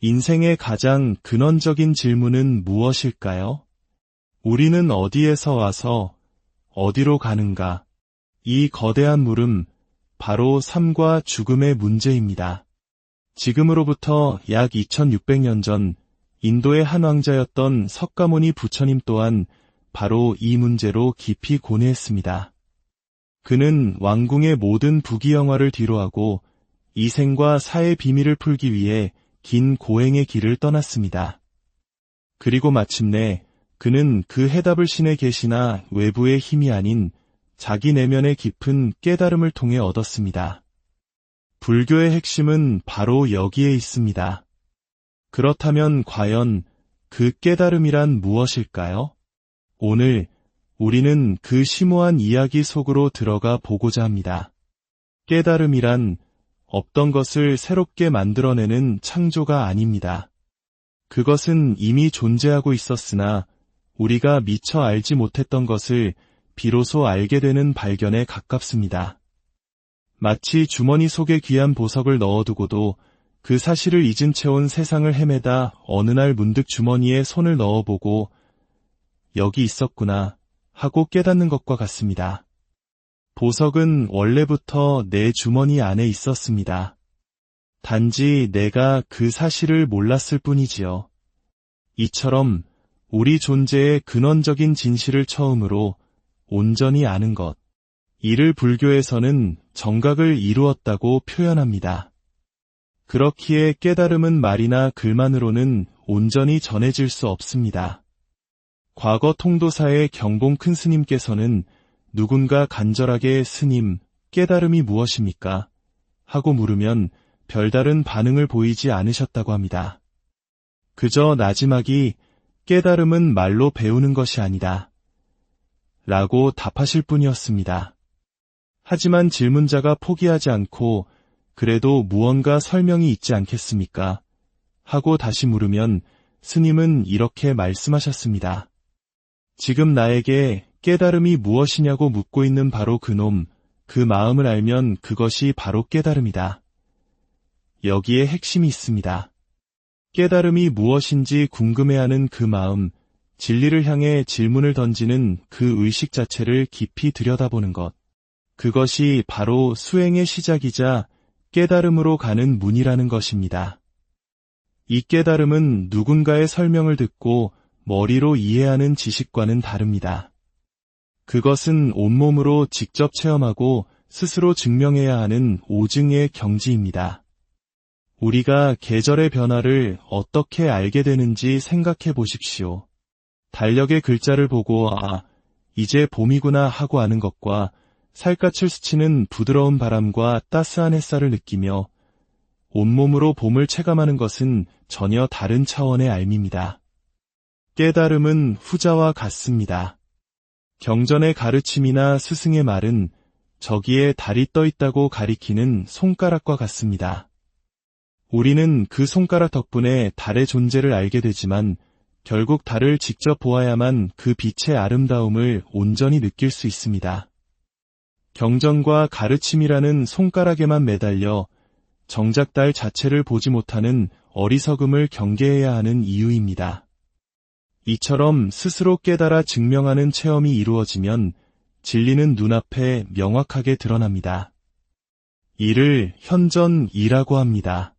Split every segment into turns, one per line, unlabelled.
인생의 가장 근원적인 질문은 무엇일까요? 우리는 어디에서 와서 어디로 가는가? 이 거대한 물음, 바로 삶과 죽음의 문제입니다. 지금으로부터 약 2600년 전 인도의 한 왕자였던 석가모니 부처님 또한 바로 이 문제로 깊이 고뇌했습니다. 그는 왕궁의 모든 부귀영화를 뒤로하고 이생과 사의 비밀을 풀기 위해 긴 고행의 길을 떠났습니다. 그리고 마침내 그는 그 해답을 신의 계시나 외부의 힘이 아닌 자기 내면의 깊은 깨달음을 통해 얻었습니다. 불교의 핵심은 바로 여기에 있습니다. 그렇다면 과연 그 깨달음이란 무엇일까요? 오늘 우리는 그 심오한 이야기 속으로 들어가 보고자 합니다. 깨달음이란 없던 것을 새롭게 만들어내는 창조가 아닙니다. 그것은 이미 존재하고 있었으나 우리가 미처 알지 못했던 것을 비로소 알게 되는 발견에 가깝습니다. 마치 주머니 속에 귀한 보석을 넣어두고도 그 사실을 잊은 채 온 세상을 헤매다 어느 날 문득 주머니에 손을 넣어보고 여기 있었구나 하고 깨닫는 것과 같습니다. 보석은 원래부터 내 주머니 안에 있었습니다. 단지 내가 그 사실을 몰랐을 뿐이지요. 이처럼 우리 존재의 근원적인 진실을 처음으로 온전히 아는 것, 이를 불교에서는 정각을 이루었다고 표현합니다. 그렇기에 깨달음은 말이나 글만으로는 온전히 전해질 수 없습니다. 과거 통도사의 경봉 큰 스님께서는 누군가 간절하게 스님, 깨달음이 무엇입니까? 하고 물으면 별다른 반응을 보이지 않으셨다고 합니다. 그저 나지막이 깨달음은 말로 배우는 것이 아니다. 라고 답하실 뿐이었습니다. 하지만 질문자가 포기하지 않고 그래도 무언가 설명이 있지 않겠습니까? 하고 다시 물으면 스님은 이렇게 말씀하셨습니다. 지금 나에게 깨달음이 무엇이냐고 묻고 있는 바로 그놈, 그 마음을 알면 그것이 바로 깨달음이다. 여기에 핵심이 있습니다. 깨달음이 무엇인지 궁금해하는 그 마음, 진리를 향해 질문을 던지는 그 의식 자체를 깊이 들여다보는 것. 그것이 바로 수행의 시작이자 깨달음으로 가는 문이라는 것입니다. 이 깨달음은 누군가의 설명을 듣고 머리로 이해하는 지식과는 다릅니다. 그것은 온몸으로 직접 체험하고 스스로 증명해야 하는 오증의 경지입니다. 우리가 계절의 변화를 어떻게 알게 되는지 생각해 보십시오. 달력의 글자를 보고 이제 봄이구나 하고 아는 것과 살갗을 스치는 부드러운 바람과 따스한 햇살을 느끼며 온몸으로 봄을 체감하는 것은 전혀 다른 차원의 알미입니다. 깨달음은 후자와 같습니다. 경전의 가르침이나 스승의 말은 저기에 달이 떠 있다고 가리키는 손가락과 같습니다. 우리는 그 손가락 덕분에 달의 존재를 알게 되지만 결국 달을 직접 보아야만 그 빛의 아름다움을 온전히 느낄 수 있습니다. 경전과 가르침이라는 손가락에만 매달려 정작 달 자체를 보지 못하는 어리석음을 경계해야 하는 이유입니다. 이처럼 스스로 깨달아 증명하는 체험이 이루어지면 진리는 눈앞에 명확하게 드러납니다. 이를 현전이라고 합니다.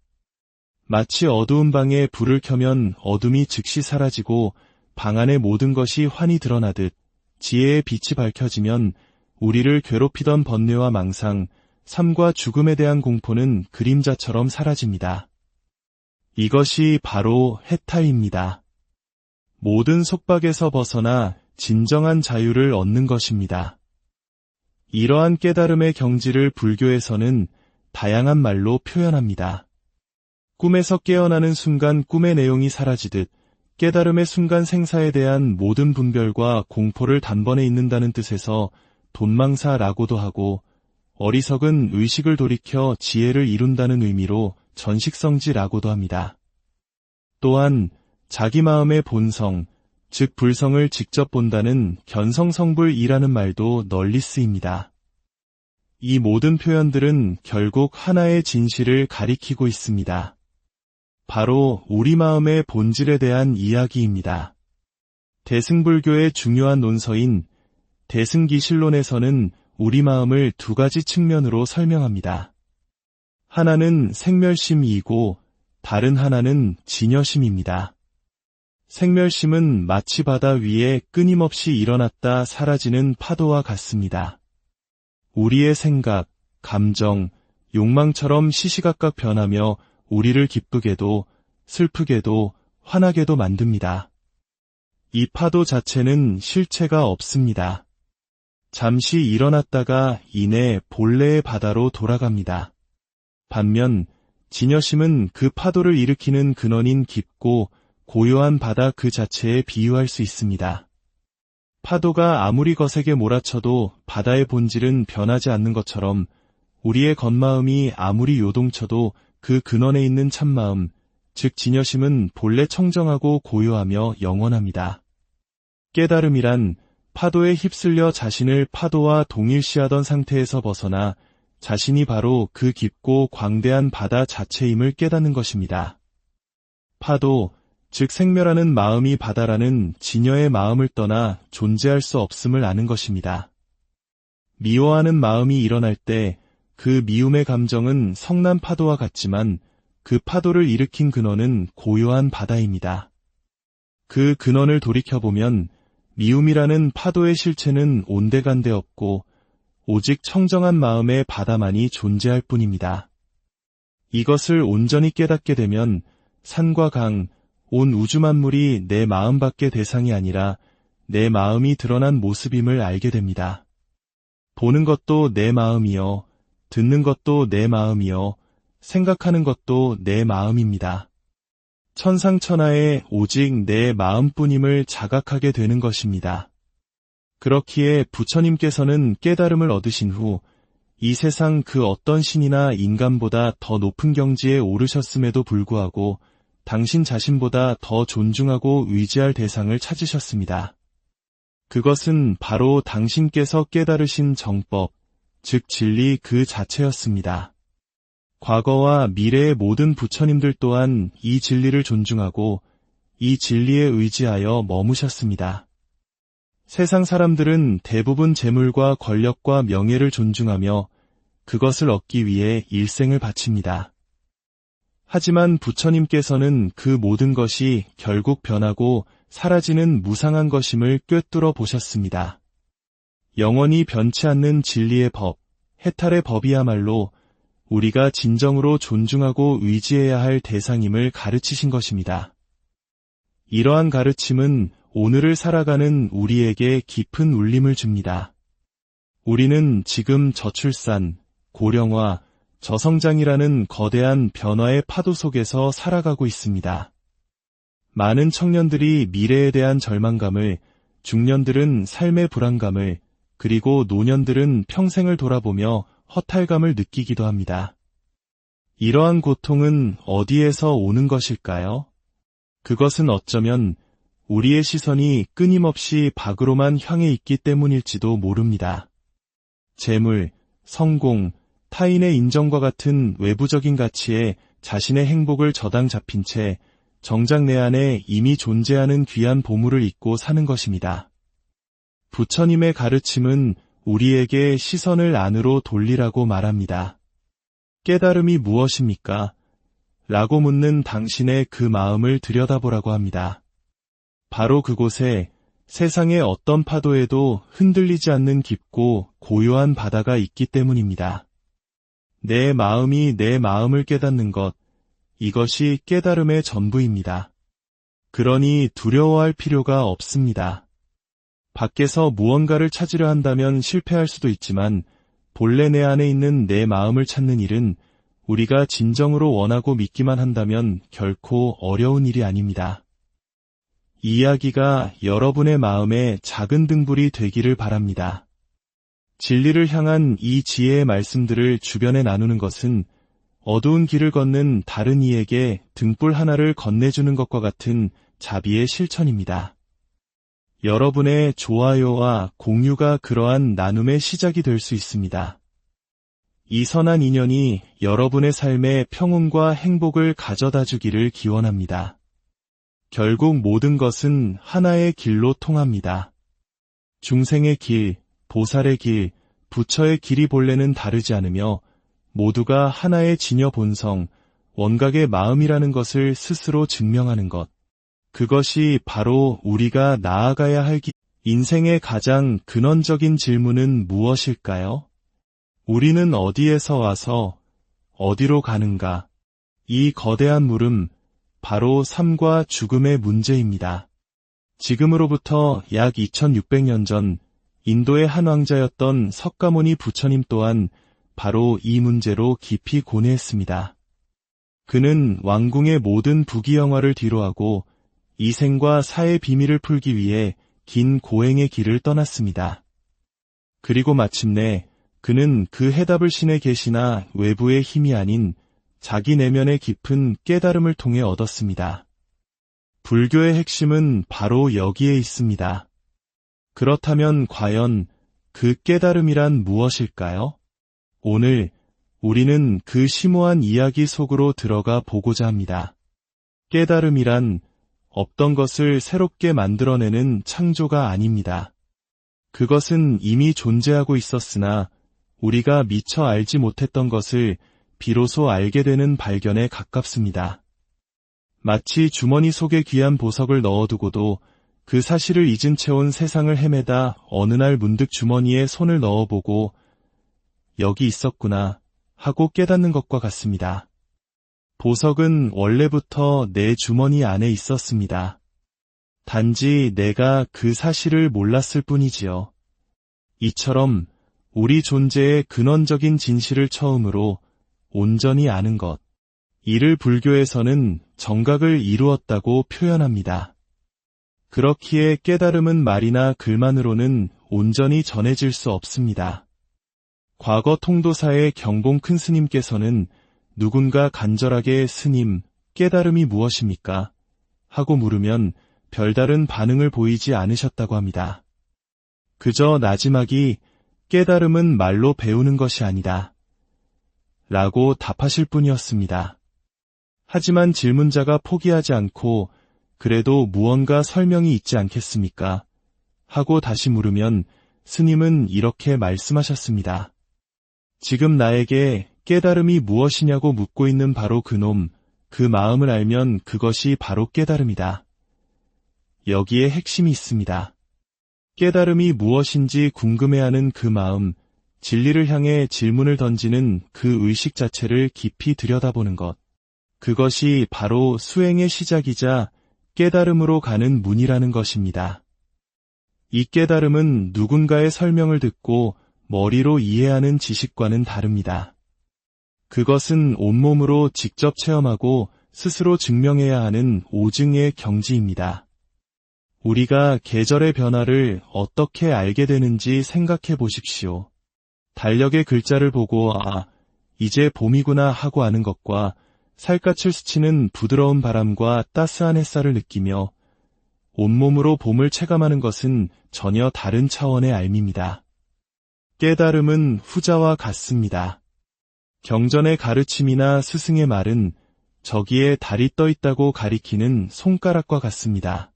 마치 어두운 방에 불을 켜면 어둠이 즉시 사라지고 방 안의 모든 것이 환히 드러나듯 지혜의 빛이 밝혀지면 우리를 괴롭히던 번뇌와 망상, 삶과 죽음에 대한 공포는 그림자처럼 사라집니다. 이것이 바로 해탈입니다. 모든 속박에서 벗어나 진정한 자유를 얻는 것입니다. 이러한 깨달음의 경지를 불교에서는 다양한 말로 표현합니다. 꿈에서 깨어나는 순간 꿈의 내용이 사라지듯 깨달음의 순간 생사에 대한 모든 분별과 공포를 단번에 잊는다는 뜻에서 돈망사라고도 하고 어리석은 의식을 돌이켜 지혜를 이룬다는 의미로 전식성지라고도 합니다. 또한 자기 마음의 본성, 즉 불성을 직접 본다는 견성성불이라는 말도 널리 쓰입니다. 이 모든 표현들은 결국 하나의 진실을 가리키고 있습니다. 바로 우리 마음의 본질에 대한 이야기입니다. 대승불교의 중요한 논서인 대승기실론에서는 우리 마음을 두 가지 측면으로 설명합니다. 하나는 생멸심이고 다른 하나는 진여심입니다. 생멸심은 마치 바다 위에 끊임없이 일어났다 사라지는 파도와 같습니다. 우리의 생각, 감정, 욕망처럼 시시각각 변하며 우리를 기쁘게도 슬프게도 화나게도 만듭니다. 이 파도 자체는 실체가 없습니다. 잠시 일어났다가 이내 본래의 바다로 돌아갑니다. 반면 진여심은 그 파도를 일으키는 근원인 깊고 고요한 바다 그 자체에 비유할 수 있습니다. 파도가 아무리 거세게 몰아쳐도 바다의 본질은 변하지 않는 것처럼 우리의 겉마음이 아무리 요동쳐도 그 근원에 있는 참마음, 즉 진여심은 본래 청정하고 고요하며 영원합니다. 깨달음이란 파도에 휩쓸려 자신을 파도와 동일시하던 상태에서 벗어나 자신이 바로 그 깊고 광대한 바다 자체임을 깨닫는 것입니다. 파도, 즉 생멸하는 마음이 바다라는 진여의 마음을 떠나 존재할 수 없음을 아는 것입니다. 미워하는 마음이 일어날 때 그 미움의 감정은 성난 파도와 같지만 그 파도를 일으킨 근원은 고요한 바다입니다. 그 근원을 돌이켜보면 미움이라는 파도의 실체는 온데간데 없고 오직 청정한 마음의 바다만이 존재할 뿐입니다. 이것을 온전히 깨닫게 되면 산과 강, 온 우주 만물이 내 마음밖의 대상이 아니라 내 마음이 드러난 모습임을 알게 됩니다. 보는 것도 내 마음이요, 듣는 것도 내 마음이요, 생각하는 것도 내 마음입니다. 천상천하에 오직 내 마음뿐임을 자각하게 되는 것입니다. 그렇기에 부처님께서는 깨달음을 얻으신 후 이 세상 그 어떤 신이나 인간보다 더 높은 경지에 오르셨음에도 불구하고 당신 자신보다 더 존중하고 의지할 대상을 찾으셨습니다. 그것은 바로 당신께서 깨달으신 정법, 즉 진리 그 자체였습니다. 과거와 미래의 모든 부처님들 또한 이 진리를 존중하고 이 진리에 의지하여 머무셨습니다. 세상 사람들은 대부분 재물과 권력과 명예를 존중하며 그것을 얻기 위해 일생을 바칩니다. 하지만 부처님께서는 그 모든 것이 결국 변하고 사라지는 무상한 것임을 꿰뚫어 보셨습니다. 영원히 변치 않는 진리의 법, 해탈의 법이야말로 우리가 진정으로 존중하고 의지해야 할 대상임을 가르치신 것입니다. 이러한 가르침은 오늘을 살아가는 우리에게 깊은 울림을 줍니다. 우리는 지금 저출산, 고령화, 저성장이라는 거대한 변화의 파도 속에서 살아가고 있습니다. 많은 청년들이 미래에 대한 절망감을, 중년들은 삶의 불안감을, 그리고 노년들은 평생을 돌아보며 허탈감을 느끼기도 합니다. 이러한 고통은 어디에서 오는 것일까요? 그것은 어쩌면 우리의 시선이 끊임없이 밖으로만 향해 있기 때문일지도 모릅니다. 재물, 성공, 타인의 인정과 같은 외부적인 가치에 자신의 행복을 저당 잡힌 채 정작 내 안에 이미 존재하는 귀한 보물을 잊고 사는 것입니다. 부처님의 가르침은 우리에게 시선을 안으로 돌리라고 말합니다. 깨달음이 무엇입니까? 라고 묻는 당신의 그 마음을 들여다보라고 합니다. 바로 그곳에 세상의 어떤 파도에도 흔들리지 않는 깊고 고요한 바다가 있기 때문입니다. 내 마음이 내 마음을 깨닫는 것, 이것이 깨달음의 전부입니다. 그러니 두려워할 필요가 없습니다. 밖에서 무언가를 찾으려 한다면 실패할 수도 있지만 본래 내 안에 있는 내 마음을 찾는 일은 우리가 진정으로 원하고 믿기만 한다면 결코 어려운 일이 아닙니다. 이 이야기가 여러분의 마음에 작은 등불이 되기를 바랍니다. 진리를 향한 이 지혜의 말씀들을 주변에 나누는 것은 어두운 길을 걷는 다른 이에게 등불 하나를 건네주는 것과 같은 자비의 실천입니다. 여러분의 좋아요와 공유가 그러한 나눔의 시작이 될 수 있습니다. 이 선한 인연이 여러분의 삶에 평온과 행복을 가져다 주기를 기원합니다. 결국 모든 것은 하나의 길로 통합니다. 중생의 길, 보살의 길, 부처의 길이 본래는 다르지 않으며 모두가 하나의 진여 본성, 원각의 마음이라는 것을 스스로 증명하는 것. 그것이 바로 우리가 나아가야 할 길. 인생의 가장 근원적인 질문은 무엇일까요? 우리는 어디에서 와서 어디로 가는가? 이 거대한 물음, 바로 삶과 죽음의 문제입니다. 지금으로부터 약 2600년 전 인도의 한 왕자였던 석가모니 부처님 또한 바로 이 문제로 깊이 고뇌했습니다. 그는 왕궁의 모든 부귀영화를 뒤로하고 이생과 사의 비밀을 풀기 위해 긴 고행의 길을 떠났습니다. 그리고 마침내 그는 그 해답을 신의 계시나 외부의 힘이 아닌 자기 내면의 깊은 깨달음을 통해 얻었습니다. 불교의 핵심은 바로 여기에 있습니다. 그렇다면 과연 그 깨달음이란 무엇일까요? 오늘 우리는 그 심오한 이야기 속으로 들어가 보고자 합니다. 깨달음이란 없던 것을 새롭게 만들어내는 창조가 아닙니다. 그것은 이미 존재하고 있었으나 우리가 미처 알지 못했던 것을 비로소 알게 되는 발견에 가깝습니다. 마치 주머니 속에 귀한 보석을 넣어두고도 그 사실을 잊은 채 온 세상을 헤매다 어느 날 문득 주머니에 손을 넣어보고 여기 있었구나 하고 깨닫는 것과 같습니다. 보석은 원래부터 내 주머니 안에 있었습니다. 단지 내가 그 사실을 몰랐을 뿐이지요. 이처럼 우리 존재의 근원적인 진실을 처음으로 온전히 아는 것. 이를 불교에서는 정각을 이루었다고 표현합니다. 그렇기에 깨달음은 말이나 글만으로는 온전히 전해질 수 없습니다. 과거 통도사의 경봉 큰 스님께서는 누군가 간절하게 스님, 깨달음이 무엇입니까? 하고 물으면 별다른 반응을 보이지 않으셨다고 합니다. 그저 나지막이 깨달음은 말로 배우는 것이 아니다. 라고 답하실 뿐이었습니다. 하지만 질문자가 포기하지 않고 그래도 무언가 설명이 있지 않겠습니까? 하고 다시 물으면 스님은 이렇게 말씀하셨습니다. 지금 나에게 깨달음이 무엇이냐고 묻고 있는 바로 그놈, 그 마음을 알면 그것이 바로 깨달음이다. 여기에 핵심이 있습니다. 깨달음이 무엇인지 궁금해하는 그 마음, 진리를 향해 질문을 던지는 그 의식 자체를 깊이 들여다보는 것. 그것이 바로 수행의 시작이자 깨달음으로 가는 문이라는 것입니다. 이 깨달음은 누군가의 설명을 듣고 머리로 이해하는 지식과는 다릅니다. 그것은 온몸으로 직접 체험하고 스스로 증명해야 하는 오증의 경지입니다. 우리가 계절의 변화를 어떻게 알게 되는지 생각해 보십시오. 달력의 글자를 보고 이제 봄이구나 하고 아는 것과 살갗을 스치는 부드러운 바람과 따스한 햇살을 느끼며 온몸으로 봄을 체감하는 것은 전혀 다른 차원의 알미입니다. 깨달음은 후자와 같습니다. 경전의 가르침이나 스승의 말은 저기에 달이 떠 있다고 가리키는 손가락과 같습니다.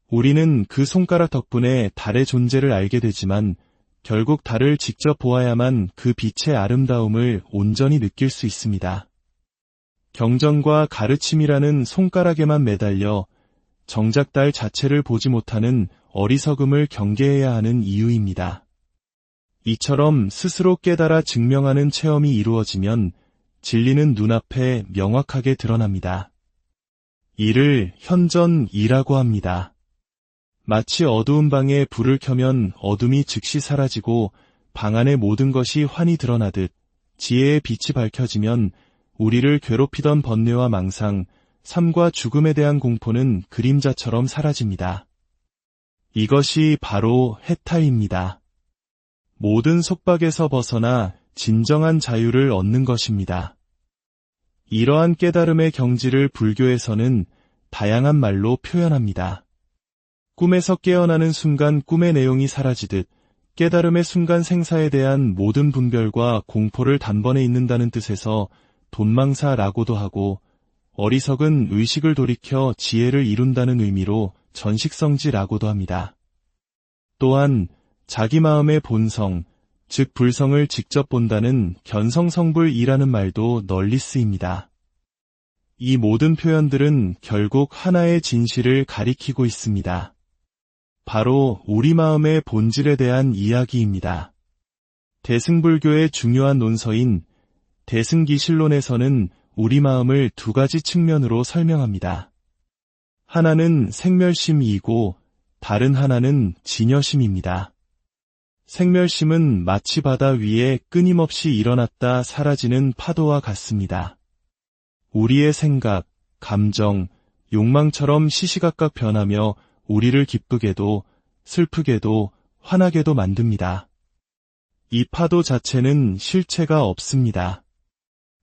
우리는 그 손가락 덕분에 달의 존재를 알게 되지만 결국 달을 직접 보아야만 그 빛의 아름다움을 온전히 느낄 수 있습니다. 경전과 가르침이라는 손가락에만 매달려 정작 달 자체를 보지 못하는 어리석음을 경계해야 하는 이유입니다. 이처럼 스스로 깨달아 증명하는 체험이 이루어지면 진리는 눈앞에 명확하게 드러납니다. 이를 현전이라고 합니다. 마치 어두운 방에 불을 켜면 어둠이 즉시 사라지고 방 안의 모든 것이 환히 드러나듯 지혜의 빛이 밝혀지면 우리를 괴롭히던 번뇌와 망상, 삶과 죽음에 대한 공포는 그림자처럼 사라집니다. 이것이 바로 해탈입니다. 모든 속박에서 벗어나 진정한 자유를 얻는 것입니다. 이러한 깨달음의 경지를 불교에서는 다양한 말로 표현합니다. 꿈에서 깨어나는 순간 꿈의 내용이 사라지듯 깨달음의 순간 생사에 대한 모든 분별과 공포를 단번에 잊는다는 뜻에서 돈망사라고도 하고, 어리석은 의식을 돌이켜 지혜를 이룬다는 의미로 전식성지라고도 합니다. 또한 자기 마음의 본성, 즉 불성을 직접 본다는 견성성불이라는 말도 널리 쓰입니다. 이 모든 표현들은 결국 하나의 진실을 가리키고 있습니다. 바로 우리 마음의 본질에 대한 이야기입니다. 대승불교의 중요한 논서인 대승기실론에서는 우리 마음을 두 가지 측면으로 설명합니다. 하나는 생멸심이고 다른 하나는 진여심입니다. 생멸심은 마치 바다 위에 끊임없이 일어났다 사라지는 파도와 같습니다. 우리의 생각, 감정, 욕망처럼 시시각각 변하며 우리를 기쁘게도 슬프게도 화나게도 만듭니다. 이 파도 자체는 실체가 없습니다.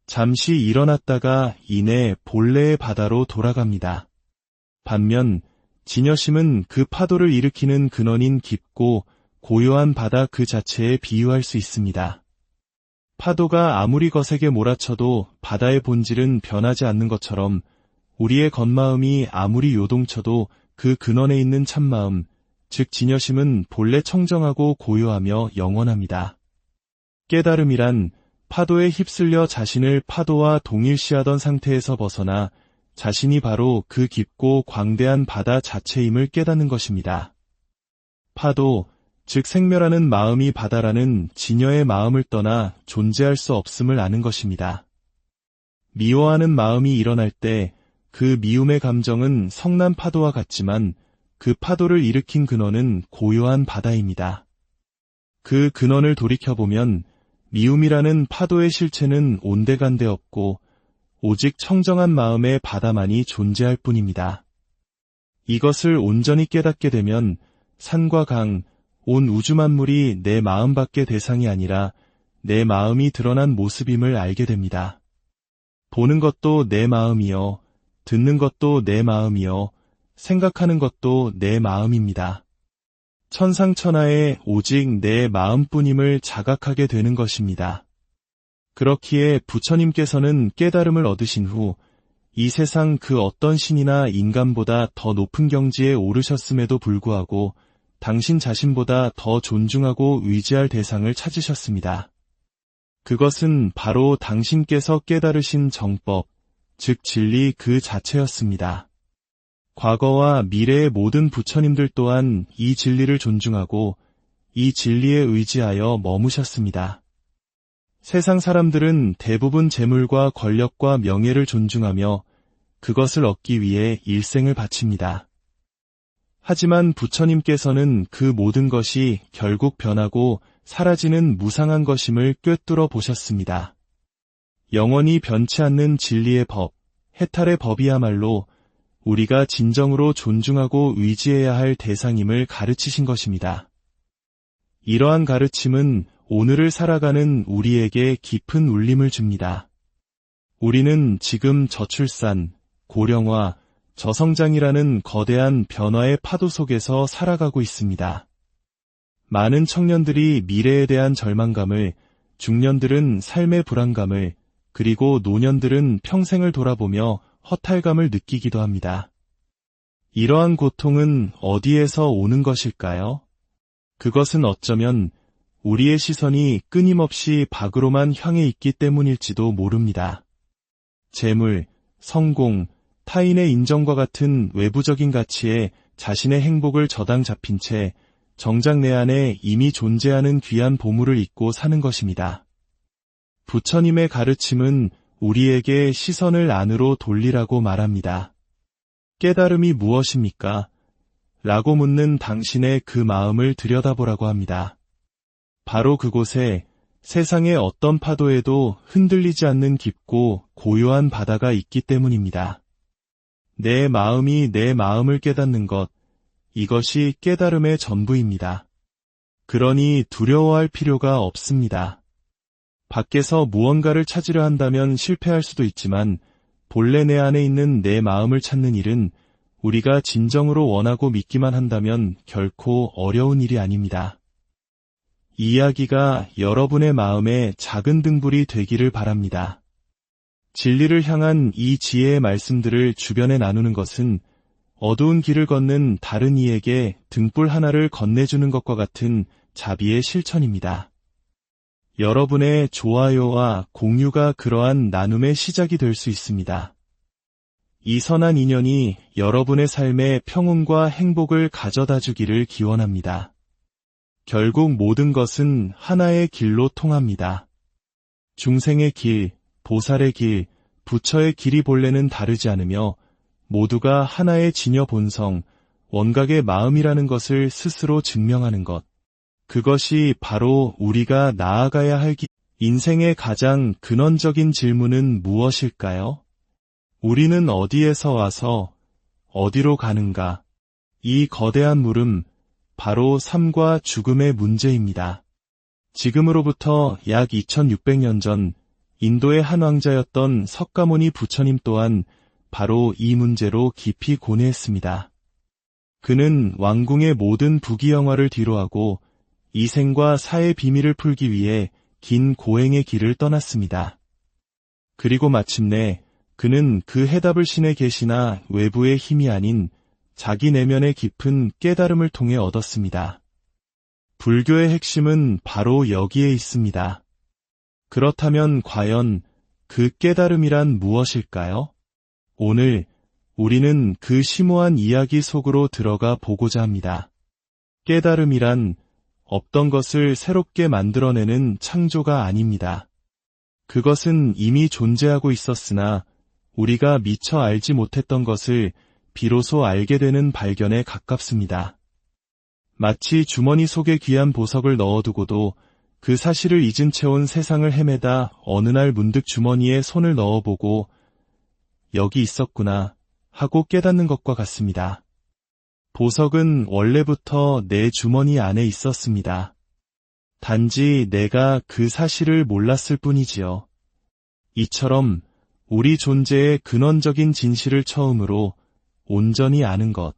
잠시 일어났다가 이내 본래의 바다로 돌아갑니다. 반면 진여심은 그 파도를 일으키는 근원인 깊고 고요한 바다 그 자체에 비유할 수 있습니다. 파도가 아무리 거세게 몰아쳐도 바다의 본질은 변하지 않는 것처럼 우리의 겉마음이 아무리 요동쳐도 그 근원에 있는 참마음, 즉 진여심은 본래 청정하고 고요하며 영원합니다. 깨달음이란 파도에 휩쓸려 자신을 파도와 동일시하던 상태에서 벗어나 자신이 바로 그 깊고 광대한 바다 자체임을 깨닫는 것입니다. 파도, 즉 생멸하는 마음이 바다라는 진여의 마음을 떠나 존재할 수 없음을 아는 것입니다. 미워하는 마음이 일어날 때 그 미움의 감정은 성난 파도와 같지만 그 파도를 일으킨 근원은 고요한 바다입니다. 그 근원을 돌이켜보면 미움이라는 파도의 실체는 온데간데 없고 오직 청정한 마음의 바다만이 존재할 뿐입니다. 이것을 온전히 깨닫게 되면 산과 강, 온 우주 만물이 내 마음밖의 대상이 아니라 내 마음이 드러난 모습임을 알게 됩니다. 보는 것도 내 마음이요, 듣는 것도 내 마음이요, 생각하는 것도 내 마음입니다. 천상천하에 오직 내 마음뿐임을 자각하게 되는 것입니다. 그렇기에 부처님께서는 깨달음을 얻으신 후 이 세상 그 어떤 신이나 인간보다 더 높은 경지에 오르셨음에도 불구하고 당신 자신보다 더 존중하고 의지할 대상을 찾으셨습니다. 그것은 바로 당신께서 깨달으신 정법, 즉 진리 그 자체였습니다. 과거와 미래의 모든 부처님들 또한 이 진리를 존중하고 이 진리에 의지하여 머무셨습니다. 세상 사람들은 대부분 재물과 권력과 명예를 존중하며 그것을 얻기 위해 일생을 바칩니다. 하지만 부처님께서는 그 모든 것이 결국 변하고 사라지는 무상한 것임을 꿰뚫어 보셨습니다. 영원히 변치 않는 진리의 법, 해탈의 법이야말로 우리가 진정으로 존중하고 의지해야 할 대상임을 가르치신 것입니다. 이러한 가르침은 오늘을 살아가는 우리에게 깊은 울림을 줍니다. 우리는 지금 저출산, 고령화, 저성장이라는 거대한 변화의 파도 속에서 살아가고 있습니다. 많은 청년들이 미래에 대한 절망감을, 중년들은 삶의 불안감을, 그리고 노년들은 평생을 돌아보며 허탈감을 느끼기도 합니다. 이러한 고통은 어디에서 오는 것일까요? 그것은 어쩌면 우리의 시선이 끊임없이 밖으로만 향해 있기 때문일지도 모릅니다. 재물, 성공, 타인의 인정과 같은 외부적인 가치에 자신의 행복을 저당 잡힌 채 정작 내 안에 이미 존재하는 귀한 보물을 잊고 사는 것입니다. 부처님의 가르침은 우리에게 시선을 안으로 돌리라고 말합니다. 깨달음이 무엇입니까? 라고 묻는 당신의 그 마음을 들여다보라고 합니다. 바로 그곳에 세상의 어떤 파도에도 흔들리지 않는 깊고 고요한 바다가 있기 때문입니다. 내 마음이 내 마음을 깨닫는 것, 이것이 깨달음의 전부입니다. 그러니 두려워할 필요가 없습니다. 밖에서 무언가를 찾으려 한다면 실패할 수도 있지만 본래 내 안에 있는 내 마음을 찾는 일은 우리가 진정으로 원하고 믿기만 한다면 결코 어려운 일이 아닙니다. 이 이야기가 여러분의 마음에 작은 등불이 되기를 바랍니다. 진리를 향한 이 지혜의 말씀들을 주변에 나누는 것은 어두운 길을 걷는 다른 이에게 등불 하나를 건네주는 것과 같은 자비의 실천입니다. 여러분의 좋아요와 공유가 그러한 나눔의 시작이 될 수 있습니다. 이 선한 인연이 여러분의 삶에 평온과 행복을 가져다 주기를 기원합니다. 결국 모든 것은 하나의 길로 통합니다. 중생의 길, 보살의 길, 부처의 길이 본래는 다르지 않으며 모두가 하나의 진여 본성, 원각의 마음이라는 것을 스스로 증명하는 것. 그것이 바로 우리가 나아가야 할 길. 인생의 가장 근원적인 질문은 무엇일까요? 우리는 어디에서 와서 어디로 가는가? 이 거대한 물음, 바로 삶과 죽음의 문제입니다. 지금으로부터 약 2600년 전 인도의 한 왕자였던 석가모니 부처님 또한 바로 이 문제로 깊이 고뇌했습니다. 그는 왕궁의 모든 부귀영화를 뒤로하고 이생과 사의 비밀을 풀기 위해 긴 고행의 길을 떠났습니다. 그리고 마침내 그는 그 해답을 신의 계시나 외부의 힘이 아닌 자기 내면의 깊은 깨달음을 통해 얻었습니다. 불교의 핵심은 바로 여기에 있습니다. 그렇다면 과연 그 깨달음이란 무엇일까요? 오늘 우리는 그 심오한 이야기 속으로 들어가 보고자 합니다. 깨달음이란 없던 것을 새롭게 만들어내는 창조가 아닙니다. 그것은 이미 존재하고 있었으나 우리가 미처 알지 못했던 것을 비로소 알게 되는 발견에 가깝습니다. 마치 주머니 속에 귀한 보석을 넣어두고도 그 사실을 잊은 채 온 세상을 헤매다 어느 날 문득 주머니에 손을 넣어보고 여기 있었구나 하고 깨닫는 것과 같습니다. 보석은 원래부터 내 주머니 안에 있었습니다. 단지 내가 그 사실을 몰랐을 뿐이지요. 이처럼 우리 존재의 근원적인 진실을 처음으로 온전히 아는 것.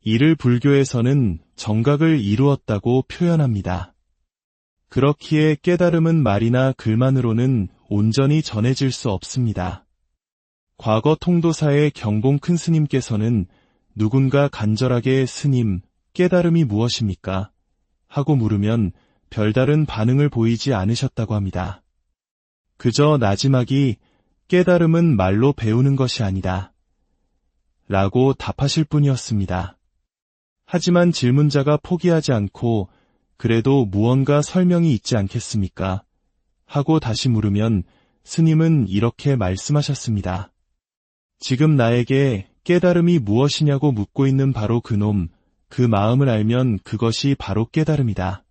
이를 불교에서는 정각을 이루었다고 표현합니다. 그렇기에 깨달음은 말이나 글만으로는 온전히 전해질 수 없습니다. 과거 통도사의 경봉 큰 스님께서는 누군가 간절하게 스님, 깨달음이 무엇입니까? 하고 물으면 별다른 반응을 보이지 않으셨다고 합니다. 그저 나지막이 깨달음은 말로 배우는 것이 아니다. 라고 답하실 뿐이었습니다. 하지만 질문자가 포기하지 않고 그래도 무언가 설명이 있지 않겠습니까? 하고 다시 물으면 스님은 이렇게 말씀하셨습니다. 지금 나에게 깨달음이 무엇이냐고 묻고 있는 바로 그놈, 그 마음을 알면 그것이 바로 깨달음이다.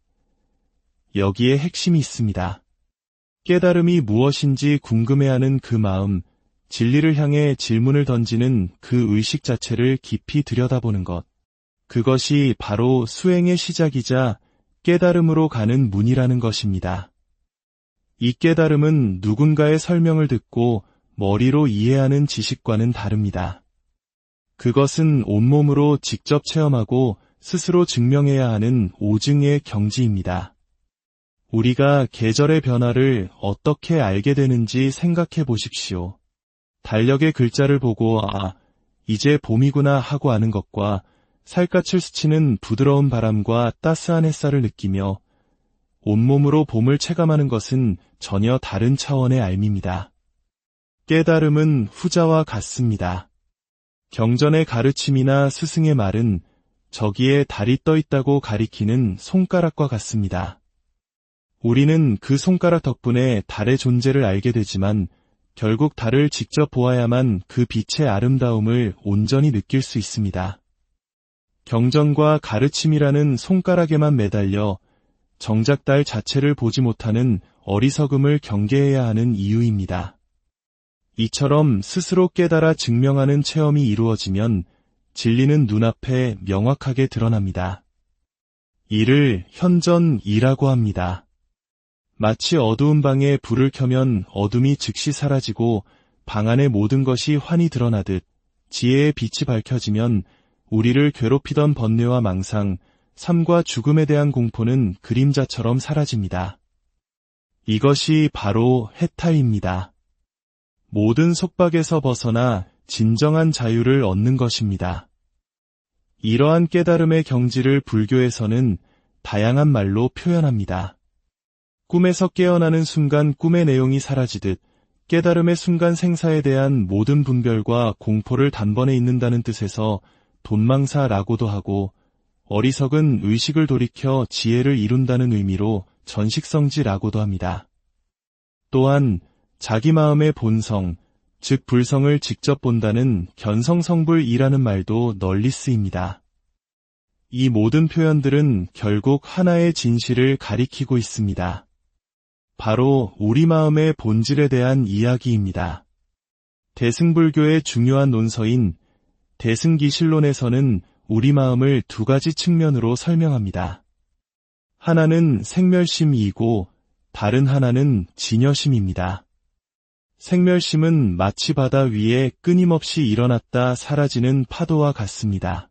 여기에 핵심이 있습니다. 깨달음이 무엇인지 궁금해하는 그 마음, 진리를 향해 질문을 던지는 그 의식 자체를 깊이 들여다보는 것. 그것이 바로 수행의 시작이자 깨달음으로 가는 문이라는 것입니다. 이 깨달음은 누군가의 설명을 듣고 머리로 이해하는 지식과는 다릅니다. 그것은 온몸으로 직접 체험하고 스스로 증명해야 하는 오증의 경지입니다. 우리가 계절의 변화를 어떻게 알게 되는지 생각해 보십시오. 달력의 글자를 보고 이제 봄이구나 하고 아는 것과 살갗을 스치는 부드러운 바람과 따스한 햇살을 느끼며 온몸으로 봄을 체감하는 것은 전혀 다른 차원의 알미입니다. 깨달음은 후자와 같습니다. 경전의 가르침이나 스승의 말은 저기에 달이 떠 있다고 가리키는 손가락과 같습니다. 우리는 그 손가락 덕분에 달의 존재를 알게 되지만 결국 달을 직접 보아야만 그 빛의 아름다움을 온전히 느낄 수 있습니다. 경전과 가르침이라는 손가락에만 매달려 정작 달 자체를 보지 못하는 어리석음을 경계해야 하는 이유입니다. 이처럼 스스로 깨달아 증명하는 체험이 이루어지면 진리는 눈앞에 명확하게 드러납니다. 이를 현전이라고 합니다. 마치 어두운 방에 불을 켜면 어둠이 즉시 사라지고 방 안의 모든 것이 환히 드러나듯 지혜의 빛이 밝혀지면 우리를 괴롭히던 번뇌와 망상, 삶과 죽음에 대한 공포는 그림자처럼 사라집니다. 이것이 바로 해탈입니다. 모든 속박에서 벗어나 진정한 자유를 얻는 것입니다. 이러한 깨달음의 경지를 불교에서는 다양한 말로 표현합니다. 꿈에서 깨어나는 순간 꿈의 내용이 사라지듯 깨달음의 순간 생사에 대한 모든 분별과 공포를 단번에 잊는다는 뜻에서 돈망사라고도 하고, 어리석은 의식을 돌이켜 지혜를 이룬다는 의미로 전식성지라고도 합니다. 또한 자기 마음의 본성, 즉 불성을 직접 본다는 견성성불이라는 말도 널리 쓰입니다. 이 모든 표현들은 결국 하나의 진실을 가리키고 있습니다. 바로 우리 마음의 본질에 대한 이야기입니다. 대승불교의 중요한 논서인 대승기실론에서는 우리 마음을 두 가지 측면으로 설명합니다. 하나는 생멸심이고 다른 하나는 진여심입니다. 생멸심은 마치 바다 위에 끊임없이 일어났다 사라지는 파도와 같습니다.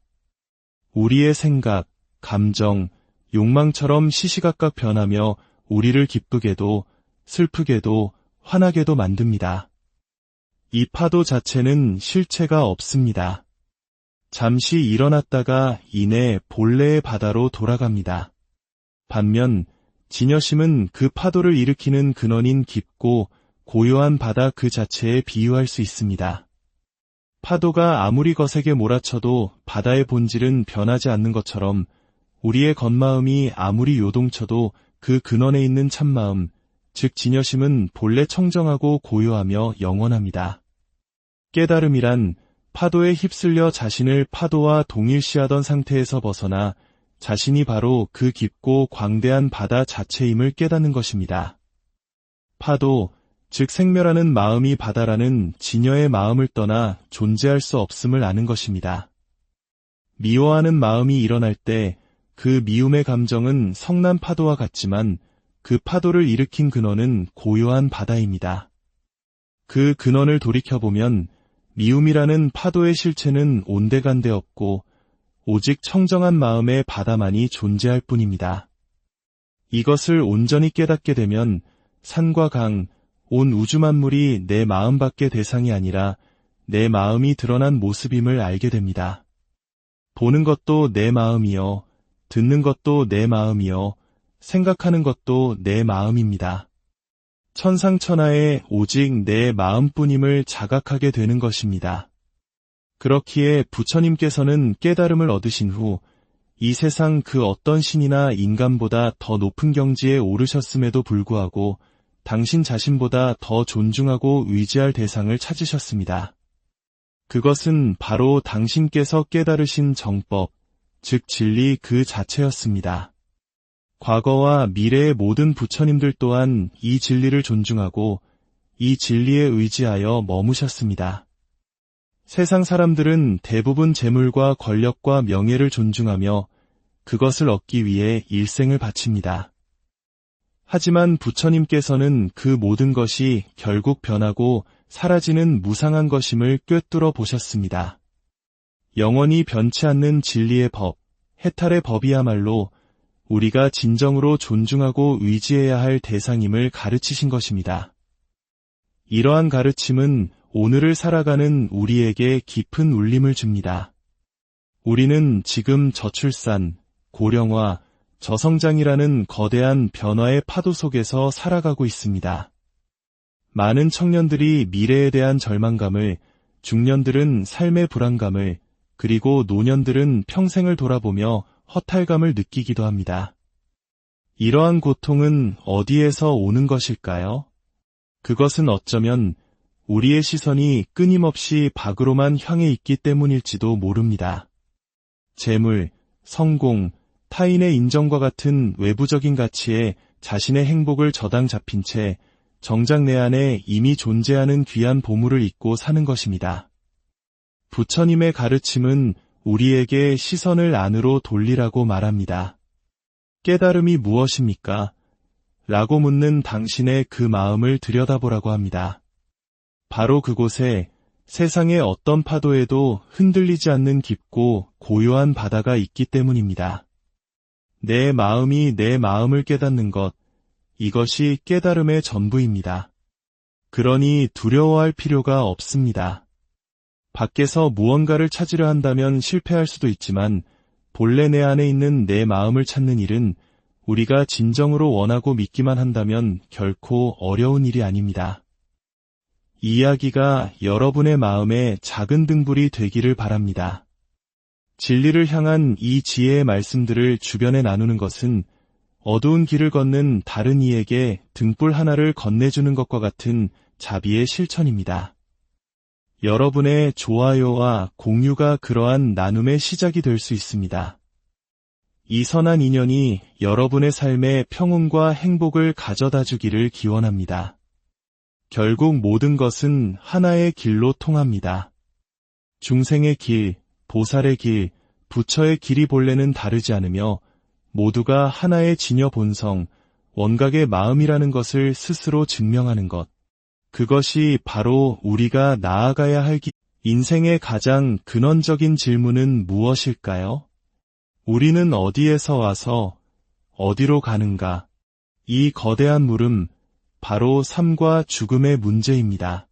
우리의 생각, 감정, 욕망처럼 시시각각 변하며 우리를 기쁘게도 슬프게도 화나게도 만듭니다. 이 파도 자체는 실체가 없습니다. 잠시 일어났다가 이내 본래의 바다로 돌아갑니다. 반면 진여심은 그 파도를 일으키는 근원인 깊고 고요한 바다 그 자체에 비유할 수 있습니다. 파도가 아무리 거세게 몰아쳐도 바다의 본질은 변하지 않는 것처럼 우리의 겉마음이 아무리 요동쳐도 그 근원에 있는 참마음, 즉 진여심은 본래 청정하고 고요하며 영원합니다. 깨달음이란 파도에 휩쓸려 자신을 파도와 동일시하던 상태에서 벗어나 자신이 바로 그 깊고 광대한 바다 자체임을 깨닫는 것입니다. 파도, 즉 생멸하는 마음이 바다라는 진여의 마음을 떠나 존재할 수 없음을 아는 것입니다. 미워하는 마음이 일어날 때 그 미움의 감정은 성난 파도와 같지만 그 파도를 일으킨 근원은 고요한 바다입니다. 그 근원을 돌이켜보면 미움이라는 파도의 실체는 온데간데 없고 오직 청정한 마음의 바다만이 존재할 뿐입니다. 이것을 온전히 깨닫게 되면 산과 강, 온 우주 만물이 내 마음밖의 대상이 아니라 내 마음이 드러난 모습임을 알게 됩니다. 보는 것도 내 마음이요, 듣는 것도 내 마음이요, 생각하는 것도 내 마음입니다. 천상천하에 오직 내 마음뿐임을 자각하게 되는 것입니다. 그렇기에 부처님께서는 깨달음을 얻으신 후 이 세상 그 어떤 신이나 인간보다 더 높은 경지에 오르셨음에도 불구하고 당신 자신보다 더 존중하고 의지할 대상을 찾으셨습니다. 그것은 바로 당신께서 깨달으신 정법, 즉 진리 그 자체였습니다. 과거와 미래의 모든 부처님들 또한 이 진리를 존중하고 이 진리에 의지하여 머무셨습니다. 세상 사람들은 대부분 재물과 권력과 명예를 존중하며 그것을 얻기 위해 일생을 바칩니다. 하지만 부처님께서는 그 모든 것이 결국 변하고 사라지는 무상한 것임을 꿰뚫어 보셨습니다. 영원히 변치 않는 진리의 법, 해탈의 법이야말로 우리가 진정으로 존중하고 의지해야 할 대상임을 가르치신 것입니다. 이러한 가르침은 오늘을 살아가는 우리에게 깊은 울림을 줍니다. 우리는 지금 저출산, 고령화, 저성장이라는 거대한 변화의 파도 속에서 살아가고 있습니다. 많은 청년들이 미래에 대한 절망감을, 중년들은 삶의 불안감을, 그리고 노년들은 평생을 돌아보며 허탈감을 느끼기도 합니다. 이러한 고통은 어디에서 오는 것일까요? 그것은 어쩌면 우리의 시선이 끊임없이 밖으로만 향해 있기 때문일지도 모릅니다. 재물, 성공, 타인의 인정과 같은 외부적인 가치에 자신의 행복을 저당 잡힌 채 정작 내 안에 이미 존재하는 귀한 보물을 잊고 사는 것입니다. 부처님의 가르침은 우리에게 시선을 안으로 돌리라고 말합니다. 깨달음이 무엇입니까? 라고 묻는 당신의 그 마음을 들여다보라고 합니다. 바로 그곳에 세상의 어떤 파도에도 흔들리지 않는 깊고 고요한 바다가 있기 때문입니다. 내 마음이 내 마음을 깨닫는 것, 이것이 깨달음의 전부입니다. 그러니 두려워할 필요가 없습니다. 밖에서 무언가를 찾으려 한다면 실패할 수도 있지만 본래 내 안에 있는 내 마음을 찾는 일은 우리가 진정으로 원하고 믿기만 한다면 결코 어려운 일이 아닙니다. 이 이야기가 여러분의 마음에 작은 등불이 되기를 바랍니다. 진리를 향한 이 지혜의 말씀들을 주변에 나누는 것은 어두운 길을 걷는 다른 이에게 등불 하나를 건네주는 것과 같은 자비의 실천입니다. 여러분의 좋아요와 공유가 그러한 나눔의 시작이 될 수 있습니다. 이 선한 인연이 여러분의 삶에 평온과 행복을 가져다 주기를 기원합니다. 결국 모든 것은 하나의 길로 통합니다. 중생의 길, 보살의 길, 부처의 길이 본래는 다르지 않으며 모두가 하나의 진여 본성, 원각의 마음이라는 것을 스스로 증명하는 것. 그것이 바로 우리가 나아가야 할 길. 인생의 가장 근원적인 질문은 무엇일까요? 우리는 어디에서 와서 어디로 가는가? 이 거대한 물음, 바로 삶과 죽음의 문제입니다.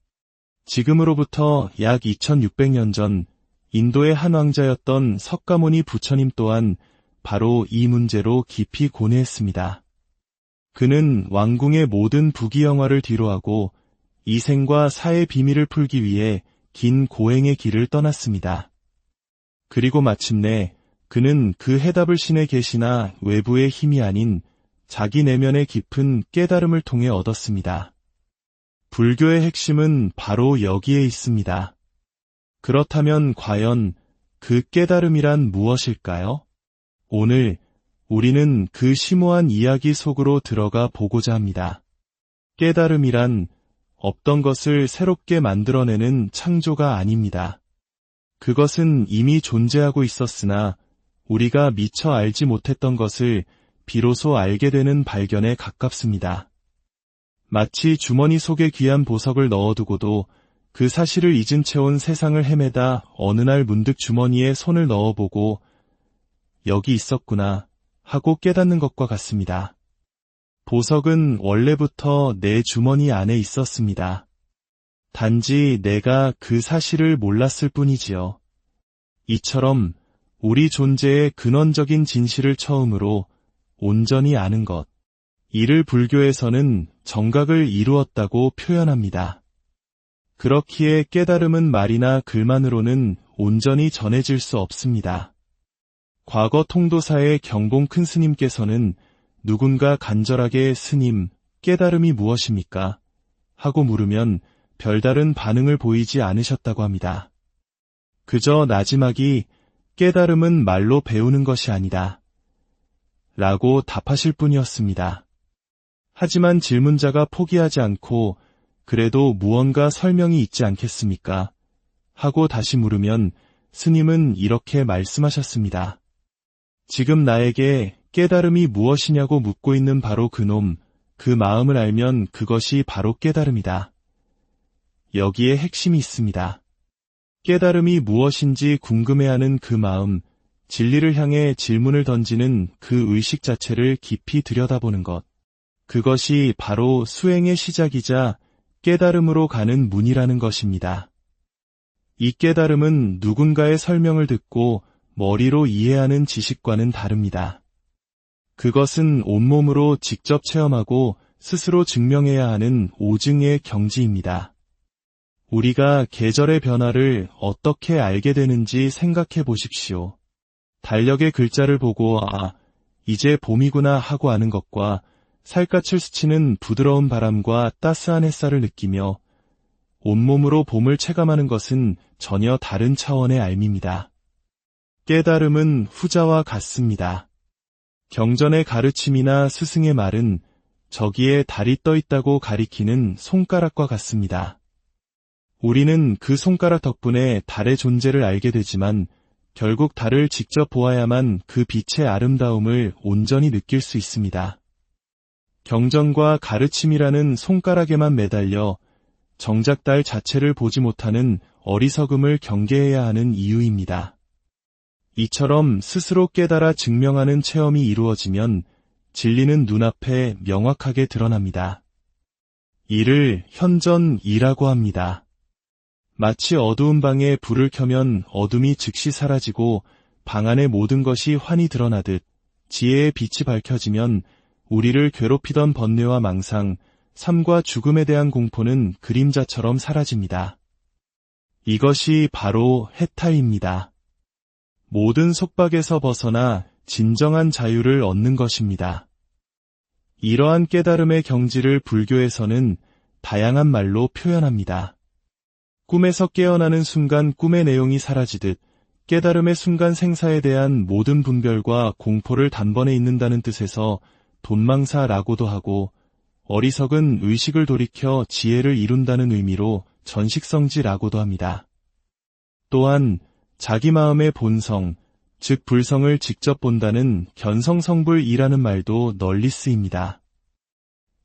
지금으로부터 약 2600년 전 인도의 한 왕자였던 석가모니 부처님 또한 바로 이 문제로 깊이 고뇌했습니다. 그는 왕궁의 모든 부귀영화를 뒤로하고 이생과 사의 비밀을 풀기 위해 긴 고행의 길을 떠났습니다. 그리고 마침내 그는 그 해답을 신의 계시나 외부의 힘이 아닌 자기 내면의 깊은 깨달음을 통해 얻었습니다. 불교의 핵심은 바로 여기에 있습니다. 그렇다면 과연 그 깨달음이란 무엇일까요? 오늘 우리는 그 심오한 이야기 속으로 들어가 보고자 합니다. 깨달음이란 없던 것을 새롭게 만들어내는 창조가 아닙니다. 그것은 이미 존재하고 있었으나 우리가 미처 알지 못했던 것을 비로소 알게 되는 발견에 가깝습니다. 마치 주머니 속에 귀한 보석을 넣어두고도 그 사실을 잊은 채 온 세상을 헤매다 어느 날 문득 주머니에 손을 넣어보고 여기 있었구나 하고 깨닫는 것과 같습니다. 보석은 원래부터 내 주머니 안에 있었습니다. 단지 내가 그 사실을 몰랐을 뿐이지요. 이처럼 우리 존재의 근원적인 진실을 처음으로 온전히 아는 것. 이를 불교에서는 정각을 이루었다고 표현합니다. 그렇기에 깨달음은 말이나 글만으로는 온전히 전해질 수 없습니다. 과거 통도사의 경봉 큰 스님께서는 누군가 간절하게 스님, 깨달음이 무엇입니까? 하고 물으면 별다른 반응을 보이지 않으셨다고 합니다. 그저 나지막이 깨달음은 말로 배우는 것이 아니다. 라고 답하실 뿐이었습니다. 하지만 질문자가 포기하지 않고 그래도 무언가 설명이 있지 않겠습니까? 하고 다시 물으면 스님은 이렇게 말씀하셨습니다. 지금 나에게 깨달음이 무엇이냐고 묻고 있는 바로 그놈, 그 마음을 알면 그것이 바로 깨달음이다. 여기에 핵심이 있습니다. 깨달음이 무엇인지 궁금해하는 그 마음, 진리를 향해 질문을 던지는 그 의식 자체를 깊이 들여다보는 것. 그것이 바로 수행의 시작이자 깨달음으로 가는 문이라는 것입니다. 이 깨달음은 누군가의 설명을 듣고 머리로 이해하는 지식과는 다릅니다. 그것은 온몸으로 직접 체험하고 스스로 증명해야 하는 오증의 경지입니다. 우리가 계절의 변화를 어떻게 알게 되는지 생각해 보십시오. 달력의 글자를 보고 이제 봄이구나 하고 아는 것과 살갗을 스치는 부드러운 바람과 따스한 햇살을 느끼며 온몸으로 봄을 체감하는 것은 전혀 다른 차원의 알미입니다. 깨달음은 후자와 같습니다. 경전의 가르침이나 스승의 말은 저기에 달이 떠 있다고 가리키는 손가락과 같습니다. 우리는 그 손가락 덕분에 달의 존재를 알게 되지만 결국 달을 직접 보아야만 그 빛의 아름다움을 온전히 느낄 수 있습니다. 경전과 가르침이라는 손가락에만 매달려 정작 달 자체를 보지 못하는 어리석음을 경계해야 하는 이유입니다. 이처럼 스스로 깨달아 증명하는 체험이 이루어지면 진리는 눈앞에 명확하게 드러납니다. 이를 현전이라고 합니다. 마치 어두운 방에 불을 켜면 어둠이 즉시 사라지고 방 안의 모든 것이 환히 드러나듯 지혜의 빛이 밝혀지면 우리를 괴롭히던 번뇌와 망상, 삶과 죽음에 대한 공포는 그림자처럼 사라집니다. 이것이 바로 해탈입니다. 모든 속박에서 벗어나 진정한 자유를 얻는 것입니다. 이러한 깨달음의 경지를 불교에서는 다양한 말로 표현합니다. 꿈에서 깨어나는 순간 꿈의 내용이 사라지듯 깨달음의 순간 생사에 대한 모든 분별과 공포를 단번에 잊는다는 뜻에서 돈망사라고도 하고, 어리석은 의식을 돌이켜 지혜를 이룬다는 의미로 전식성지라고도 합니다. 또한 자기 마음의 본성, 즉 불성을 직접 본다는 견성성불이라는 말도 널리 쓰입니다.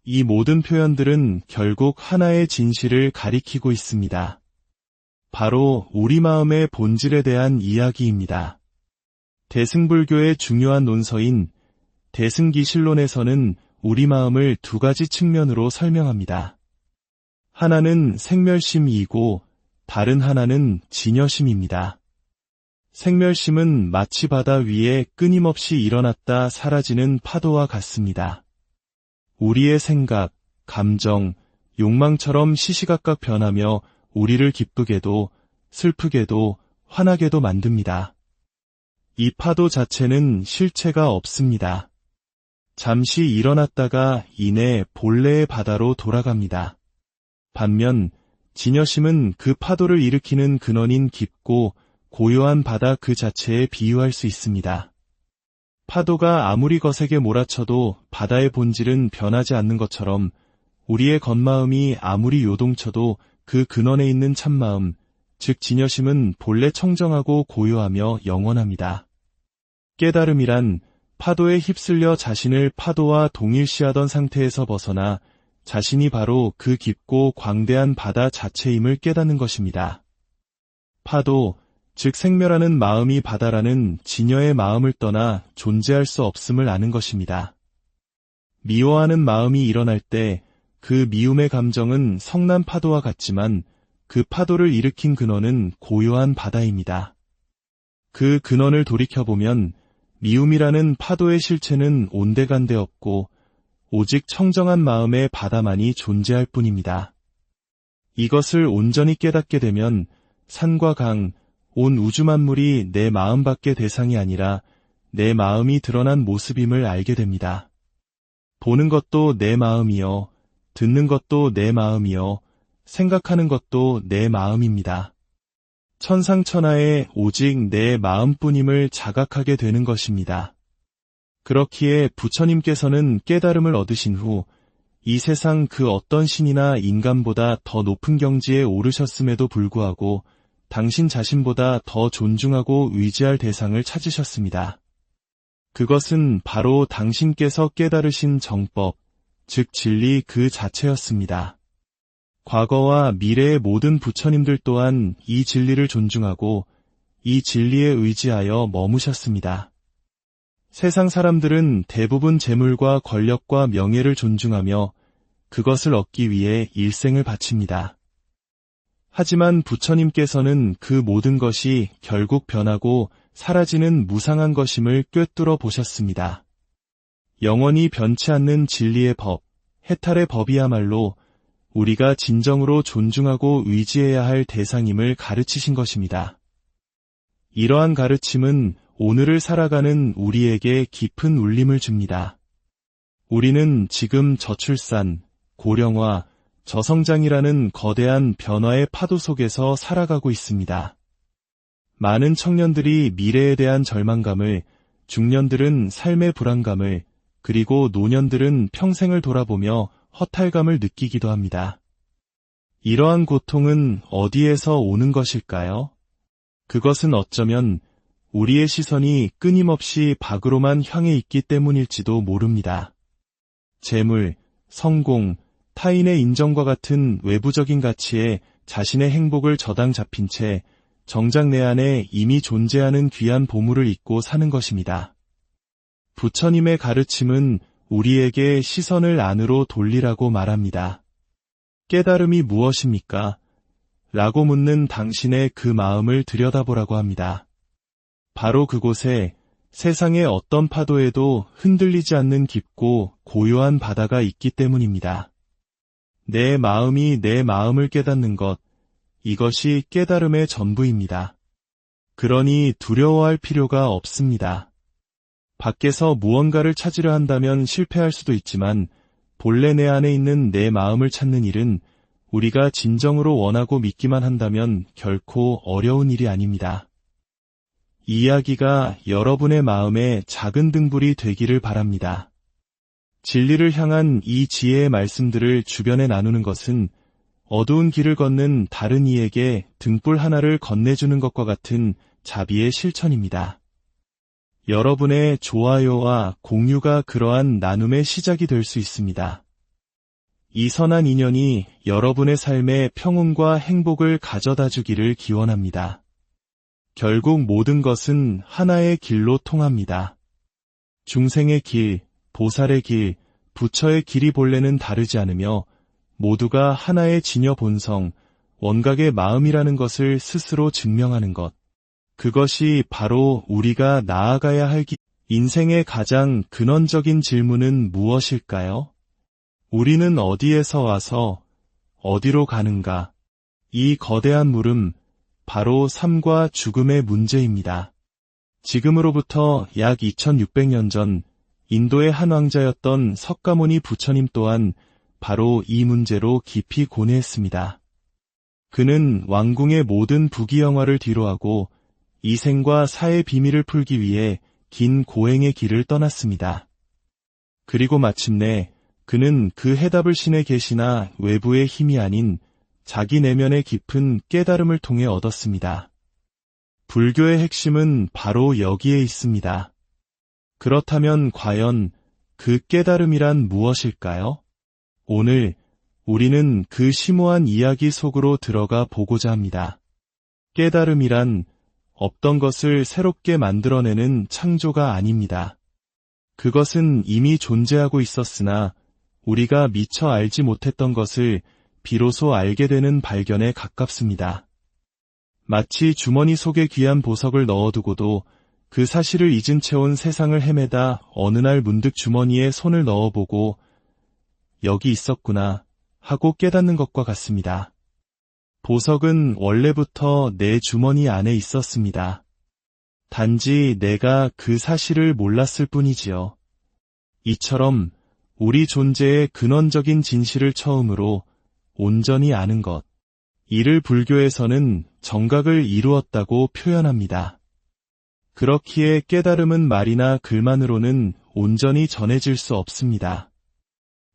이 모든 표현들은 결국 하나의 진실을 가리키고 있습니다. 바로 우리 마음의 본질에 대한 이야기입니다. 대승불교의 중요한 논서인 대승기실론에서는 우리 마음을 두 가지 측면으로 설명합니다. 하나는 생멸심이고 다른 하나는 진여심입니다. 생멸심은 마치 바다 위에 끊임없이 일어났다 사라지는 파도와 같습니다. 우리의 생각, 감정, 욕망처럼 시시각각 변하며 우리를 기쁘게도 슬프게도 화나게도 만듭니다. 이 파도 자체는 실체가 없습니다. 잠시 일어났다가 이내 본래의 바다로 돌아갑니다. 반면 진여심은 그 파도를 일으키는 근원인 깊고 고요한 바다 그 자체에 비유할 수 있습니다. 파도가 아무리 거세게 몰아쳐도 바다의 본질은 변하지 않는 것처럼 우리의 겉마음이 아무리 요동쳐도 그 근원에 있는 참마음, 즉 진여심은 본래 청정하고 고요하며 영원합니다. 깨달음이란 파도에 휩쓸려 자신을 파도와 동일시하던 상태에서 벗어나 자신이 바로 그 깊고 광대한 바다 자체임을 깨닫는 것입니다. 파도, 즉 생멸하는 마음이 바다라는 진여의 마음을 떠나 존재할 수 없음을 아는 것입니다. 미워하는 마음이 일어날 때 그 미움의 감정은 성난 파도와 같지만 그 파도를 일으킨 근원은 고요한 바다입니다. 그 근원을 돌이켜보면 미움이라는 파도의 실체는 온데간데 없고 오직 청정한 마음의 바다만이 존재할 뿐입니다. 이것을 온전히 깨닫게 되면 산과 강, 온 우주 만물이 내 마음 밖의 대상이 아니라 내 마음이 드러난 모습임을 알게 됩니다. 보는 것도 내 마음이요, 듣는 것도 내 마음이요, 생각하는 것도 내 마음입니다. 천상천하에 오직 내 마음뿐임을 자각하게 되는 것입니다. 그렇기에 부처님께서는 깨달음을 얻으신 후 이 세상 그 어떤 신이나 인간보다 더 높은 경지에 오르셨음에도 불구하고 당신 자신보다 더 존중하고 의지할 대상을 찾으셨습니다. 그것은 바로 당신께서 깨달으신 정법, 즉 진리 그 자체였습니다. 과거와 미래의 모든 부처님들 또한 이 진리를 존중하고 이 진리에 의지하여 머무셨습니다. 세상 사람들은 대부분 재물과 권력과 명예를 존중하며 그것을 얻기 위해 일생을 바칩니다. 하지만 부처님께서는 그 모든 것이 결국 변하고 사라지는 무상한 것임을 꿰뚫어 보셨습니다. 영원히 변치 않는 진리의 법, 해탈의 법이야말로 우리가 진정으로 존중하고 의지해야 할 대상임을 가르치신 것입니다. 이러한 가르침은 오늘을 살아가는 우리에게 깊은 울림을 줍니다. 우리는 지금 저출산, 고령화, 저성장이라는 거대한 변화의 파도 속에서 살아가고 있습니다. 많은 청년들이 미래에 대한 절망감을, 중년들은 삶의 불안감을, 그리고 노년들은 평생을 돌아보며 허탈감을 느끼기도 합니다. 이러한 고통은 어디에서 오는 것일까요? 그것은 어쩌면 우리의 시선이 끊임없이 밖으로만 향해 있기 때문일지도 모릅니다. 재물, 성공, 타인의 인정과 같은 외부적인 가치에 자신의 행복을 저당 잡힌 채 정작 내 안에 이미 존재하는 귀한 보물을 잊고 사는 것입니다. 부처님의 가르침은 우리에게 시선을 안으로 돌리라고 말합니다. 깨달음이 무엇입니까? 라고 묻는 당신의 그 마음을 들여다보라고 합니다. 바로 그곳에 세상의 어떤 파도에도 흔들리지 않는 깊고 고요한 바다가 있기 때문입니다. 내 마음이 내 마음을 깨닫는 것, 이것이 깨달음의 전부입니다. 그러니 두려워할 필요가 없습니다. 밖에서 무언가를 찾으려 한다면 실패할 수도 있지만 본래 내 안에 있는 내 마음을 찾는 일은 우리가 진정으로 원하고 믿기만 한다면 결코 어려운 일이 아닙니다. 이 이야기가 여러분의 마음에 작은 등불이 되기를 바랍니다. 진리를 향한 이 지혜의 말씀들을 주변에 나누는 것은 어두운 길을 걷는 다른 이에게 등불 하나를 건네주는 것과 같은 자비의 실천입니다. 여러분의 좋아요와 공유가 그러한 나눔의 시작이 될 수 있습니다. 이 선한 인연이 여러분의 삶에 평온과 행복을 가져다 주기를 기원합니다. 결국 모든 것은 하나의 길로 통합니다. 중생의 길, 보살의 길, 부처의 길이 본래는 다르지 않으며 모두가 하나의 진여 본성, 원각의 마음이라는 것을 스스로 증명하는 것. 그것이 바로 우리가 나아가야 할 길. 인생의 가장 근원적인 질문은 무엇일까요? 우리는 어디에서 와서 어디로 가는가? 이 거대한 물음, 바로 삶과 죽음의 문제입니다. 지금으로부터 약 2600년 전 인도의 한 왕자였던 석가모니 부처님 또한 바로 이 문제로 깊이 고뇌했습니다. 그는 왕궁의 모든 부귀영화를 뒤로하고 이생과 사의 비밀을 풀기 위해 긴 고행의 길을 떠났습니다. 그리고 마침내 그는 그 해답을 신의 계시나 외부의 힘이 아닌 자기 내면의 깊은 깨달음을 통해 얻었습니다. 불교의 핵심은 바로 여기에 있습니다. 그렇다면 과연 그 깨달음이란 무엇일까요? 오늘 우리는 그 심오한 이야기 속으로 들어가 보고자 합니다. 깨달음이란 없던 것을 새롭게 만들어내는 창조가 아닙니다. 그것은 이미 존재하고 있었으나 우리가 미처 알지 못했던 것을 비로소 알게 되는 발견에 가깝습니다. 마치 주머니 속에 귀한 보석을 넣어두고도 그 사실을 잊은 채 온 세상을 헤매다 어느 날 문득 주머니에 손을 넣어보고 여기 있었구나 하고 깨닫는 것과 같습니다. 보석은 원래부터 내 주머니 안에 있었습니다. 단지 내가 그 사실을 몰랐을 뿐이지요. 이처럼 우리 존재의 근원적인 진실을 처음으로 온전히 아는 것. 이를 불교에서는 정각을 이루었다고 표현합니다. 그렇기에 깨달음은 말이나 글만으로는 온전히 전해질 수 없습니다.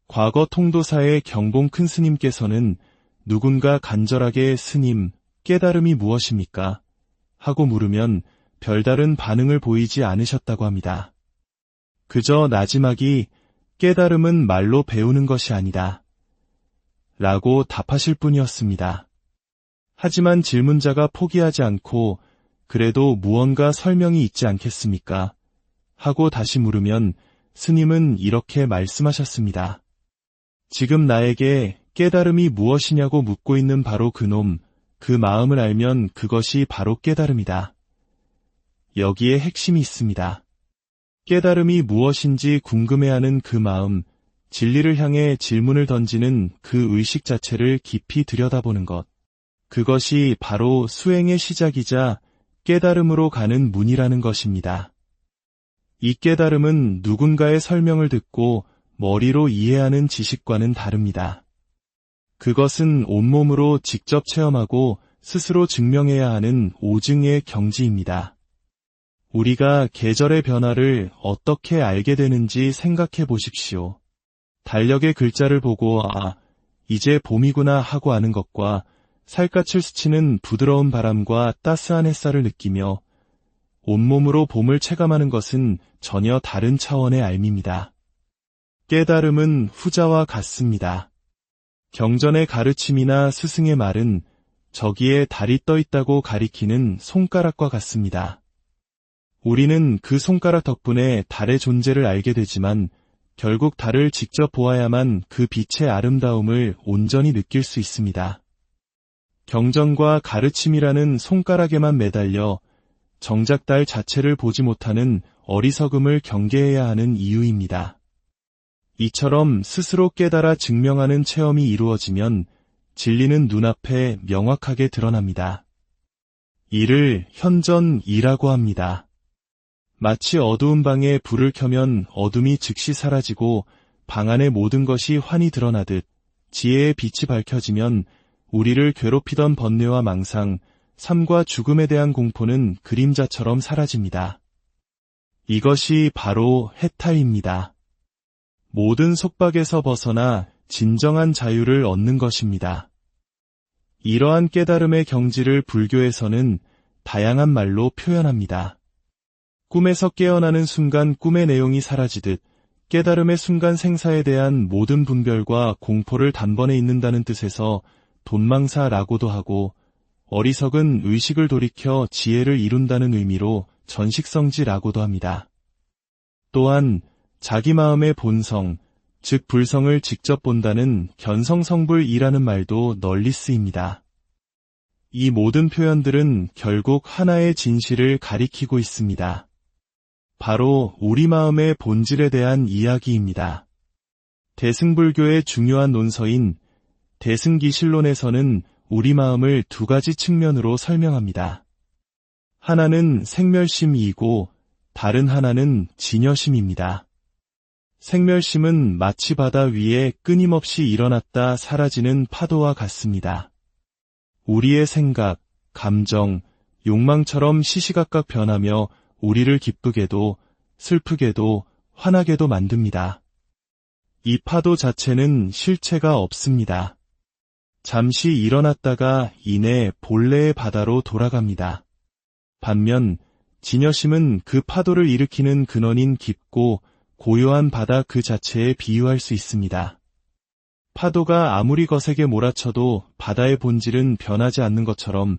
과거 통도사의 경봉 큰 스님께서는 누군가 간절하게 스님, 깨달음이 무엇입니까? 하고 물으면 별다른 반응을 보이지 않으셨다고 합니다. 그저 나지막이 깨달음은 말로 배우는 것이 아니다. 라고 답하실 뿐이었습니다. 하지만 질문자가 포기하지 않고 그래도 무언가 설명이 있지 않겠습니까? 하고 다시 물으면 스님은 이렇게 말씀하셨습니다. 지금 나에게 깨달음이 무엇이냐고 묻고 있는 바로 그놈, 그 마음을 알면 그것이 바로 깨달음이다. 여기에 핵심이 있습니다. 깨달음이 무엇인지 궁금해하는 그 마음, 진리를 향해 질문을 던지는 그 의식 자체를 깊이 들여다보는 것. 그것이 바로 수행의 시작이자 깨달음으로 가는 문이라는 것입니다. 이 깨달음은 누군가의 설명을 듣고 머리로 이해하는 지식과는 다릅니다. 그것은 온몸으로 직접 체험하고 스스로 증명해야 하는 오증의 경지입니다. 우리가 계절의 변화를 어떻게 알게 되는지 생각해 보십시오. 달력의 글자를 보고 이제 봄이구나 하고 아는 것과 살갗을 스치는 부드러운 바람과 따스한 햇살을 느끼며 온몸으로 봄을 체감하는 것은 전혀 다른 차원의 알미입니다. 깨달음은 후자와 같습니다. 경전의 가르침이나 스승의 말은 저기에 달이 떠 있다고 가리키는 손가락과 같습니다. 우리는 그 손가락 덕분에 달의 존재를 알게 되지만 결국 달을 직접 보아야만 그 빛의 아름다움을 온전히 느낄 수 있습니다. 경전과 가르침이라는 손가락에만 매달려 정작 달 자체를 보지 못하는 어리석음을 경계해야 하는 이유입니다. 이처럼 스스로 깨달아 증명하는 체험이 이루어지면 진리는 눈앞에 명확하게 드러납니다. 이를 현전이라고 합니다. 마치 어두운 방에 불을 켜면 어둠이 즉시 사라지고 방 안의 모든 것이 환히 드러나듯 지혜의 빛이 밝혀지면 우리를 괴롭히던 번뇌와 망상, 삶과 죽음에 대한 공포는 그림자처럼 사라집니다. 이것이 바로 해탈입니다. 모든 속박에서 벗어나 진정한 자유를 얻는 것입니다. 이러한 깨달음의 경지를 불교에서는 다양한 말로 표현합니다. 꿈에서 깨어나는 순간 꿈의 내용이 사라지듯 깨달음의 순간 생사에 대한 모든 분별과 공포를 단번에 잊는다는 뜻에서 돈망사라고도 하고, 어리석은 의식을 돌이켜 지혜를 이룬다는 의미로 전식성지라고도 합니다. 또한 자기 마음의 본성, 즉 불성을 직접 본다는 견성성불이라는 말도 널리 쓰입니다. 이 모든 표현들은 결국 하나의 진실을 가리키고 있습니다. 바로 우리 마음의 본질에 대한 이야기입니다. 대승불교의 중요한 논서인 대승기실론에서는 우리 마음을 두 가지 측면으로 설명합니다. 하나는 생멸심이고 다른 하나는 진여심입니다. 생멸심은 마치 바다 위에 끊임없이 일어났다 사라지는 파도와 같습니다. 우리의 생각, 감정, 욕망처럼 시시각각 변하며 우리를 기쁘게도 슬프게도 화나게도 만듭니다. 이 파도 자체는 실체가 없습니다. 잠시 일어났다가 이내 본래의 바다로 돌아갑니다. 반면 진여심은 그 파도를 일으키는 근원인 깊고 고요한 바다 그 자체에 비유할 수 있습니다. 파도가 아무리 거세게 몰아쳐도 바다의 본질은 변하지 않는 것처럼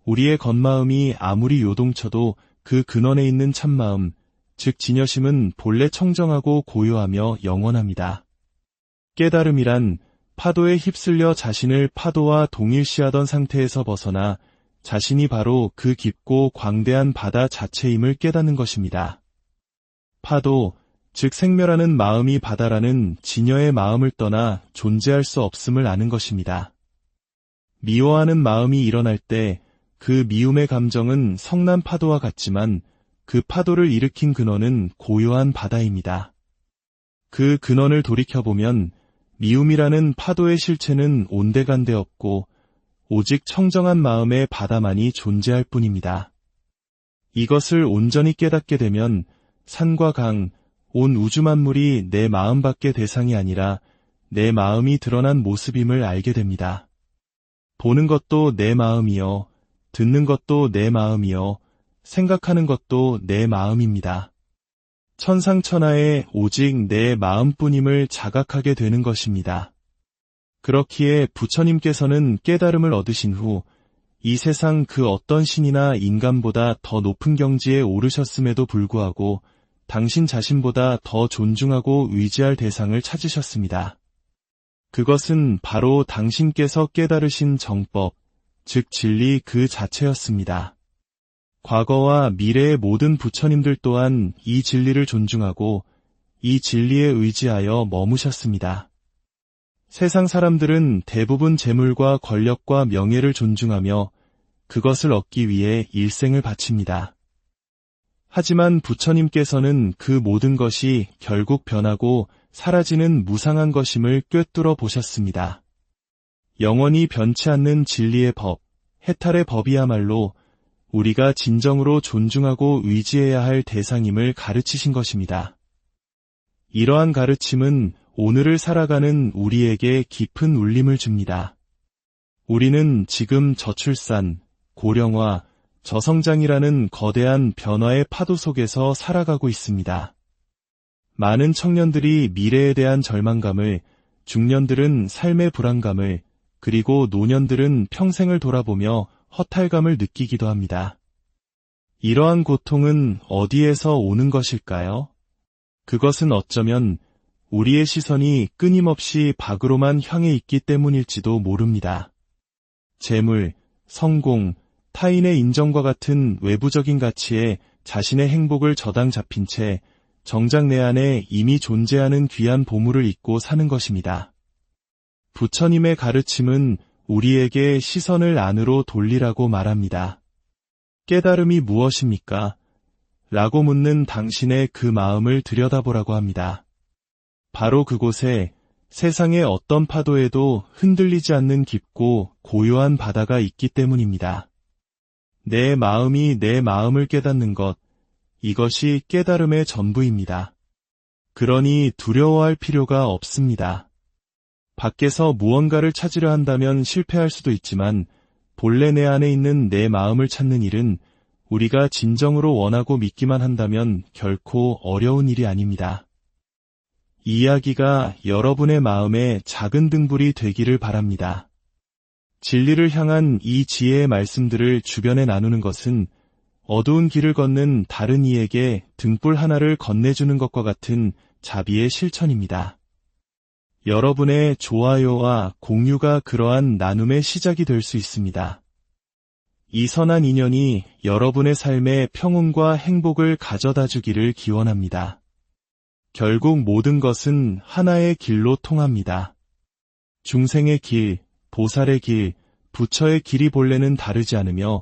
우리의 겉마음이 아무리 요동쳐도 그 근원에 있는 참마음, 즉 진여심은 본래 청정하고 고요하며 영원합니다. 깨달음이란 파도에 휩쓸려 자신을 파도와 동일시하던 상태에서 벗어나 자신이 바로 그 깊고 광대한 바다 자체임을 깨닫는 것입니다. 파도, 즉 생멸하는 마음이 바다라는 진여의 마음을 떠나 존재할 수 없음을 아는 것입니다. 미워하는 마음이 일어날 때 그 미움의 감정은 성난 파도와 같지만 그 파도를 일으킨 근원은 고요한 바다입니다. 그 근원을 돌이켜보면 미움이라는 파도의 실체는 온데간데 없고 오직 청정한 마음의 바다만이 존재할 뿐입니다. 이것을 온전히 깨닫게 되면 산과 강, 온 우주 만물이 내 마음밖의 대상이 아니라 내 마음이 드러난 모습임을 알게 됩니다. 보는 것도 내 마음이요, 듣는 것도 내 마음이요, 생각하는 것도 내 마음입니다. 천상천하에 오직 내 마음뿐임을 자각하게 되는 것입니다. 그렇기에 부처님께서는 깨달음을 얻으신 후 이 세상 그 어떤 신이나 인간보다 더 높은 경지에 오르셨음에도 불구하고 당신 자신보다 더 존중하고 의지할 대상을 찾으셨습니다. 그것은 바로 당신께서 깨달으신 정법, 즉 진리 그 자체였습니다. 과거와 미래의 모든 부처님들 또한 이 진리를 존중하고 이 진리에 의지하여 머무셨습니다. 세상 사람들은 대부분 재물과 권력과 명예를 존중하며 그것을 얻기 위해 일생을 바칩니다. 하지만 부처님께서는 그 모든 것이 결국 변하고 사라지는 무상한 것임을 꿰뚫어 보셨습니다. 영원히 변치 않는 진리의 법, 해탈의 법이야말로 우리가 진정으로 존중하고 의지해야 할 대상임을 가르치신 것입니다. 이러한 가르침은 오늘을 살아가는 우리에게 깊은 울림을 줍니다. 우리는 지금 저출산, 고령화, 저성장이라는 거대한 변화의 파도 속에서 살아가고 있습니다. 많은 청년들이 미래에 대한 절망감을, 중년들은 삶의 불안감을, 그리고 노년들은 평생을 돌아보며 허탈감을 느끼기도 합니다. 이러한 고통은 어디에서 오는 것일까요? 그것은 어쩌면 우리의 시선이 끊임없이 밖으로만 향해 있기 때문일지도 모릅니다. 재물, 성공, 타인의 인정과 같은 외부적인 가치에 자신의 행복을 저당 잡힌 채 정작 내 안에 이미 존재하는 귀한 보물을 잊고 사는 것입니다. 부처님의 가르침은 우리에게 시선을 안으로 돌리라고 말합니다. 깨달음이 무엇입니까? 라고 묻는 당신의 그 마음을 들여다보라고 합니다. 바로 그곳에 세상의 어떤 파도에도 흔들리지 않는 깊고 고요한 바다가 있기 때문입니다. 내 마음이 내 마음을 깨닫는 것, 이것이 깨달음의 전부입니다. 그러니 두려워할 필요가 없습니다. 밖에서 무언가를 찾으려 한다면 실패할 수도 있지만 본래 내 안에 있는 내 마음을 찾는 일은 우리가 진정으로 원하고 믿기만 한다면 결코 어려운 일이 아닙니다. 이 이야기가 여러분의 마음에 작은 등불이 되기를 바랍니다. 진리를 향한 이 지혜의 말씀들을 주변에 나누는 것은 어두운 길을 걷는 다른 이에게 등불 하나를 건네주는 것과 같은 자비의 실천입니다. 여러분의 좋아요와 공유가 그러한 나눔의 시작이 될 수 있습니다. 이 선한 인연이 여러분의 삶에 평온과 행복을 가져다 주기를 기원합니다. 결국 모든 것은 하나의 길로 통합니다. 중생의 길, 보살의 길, 부처의 길이 본래는 다르지 않으며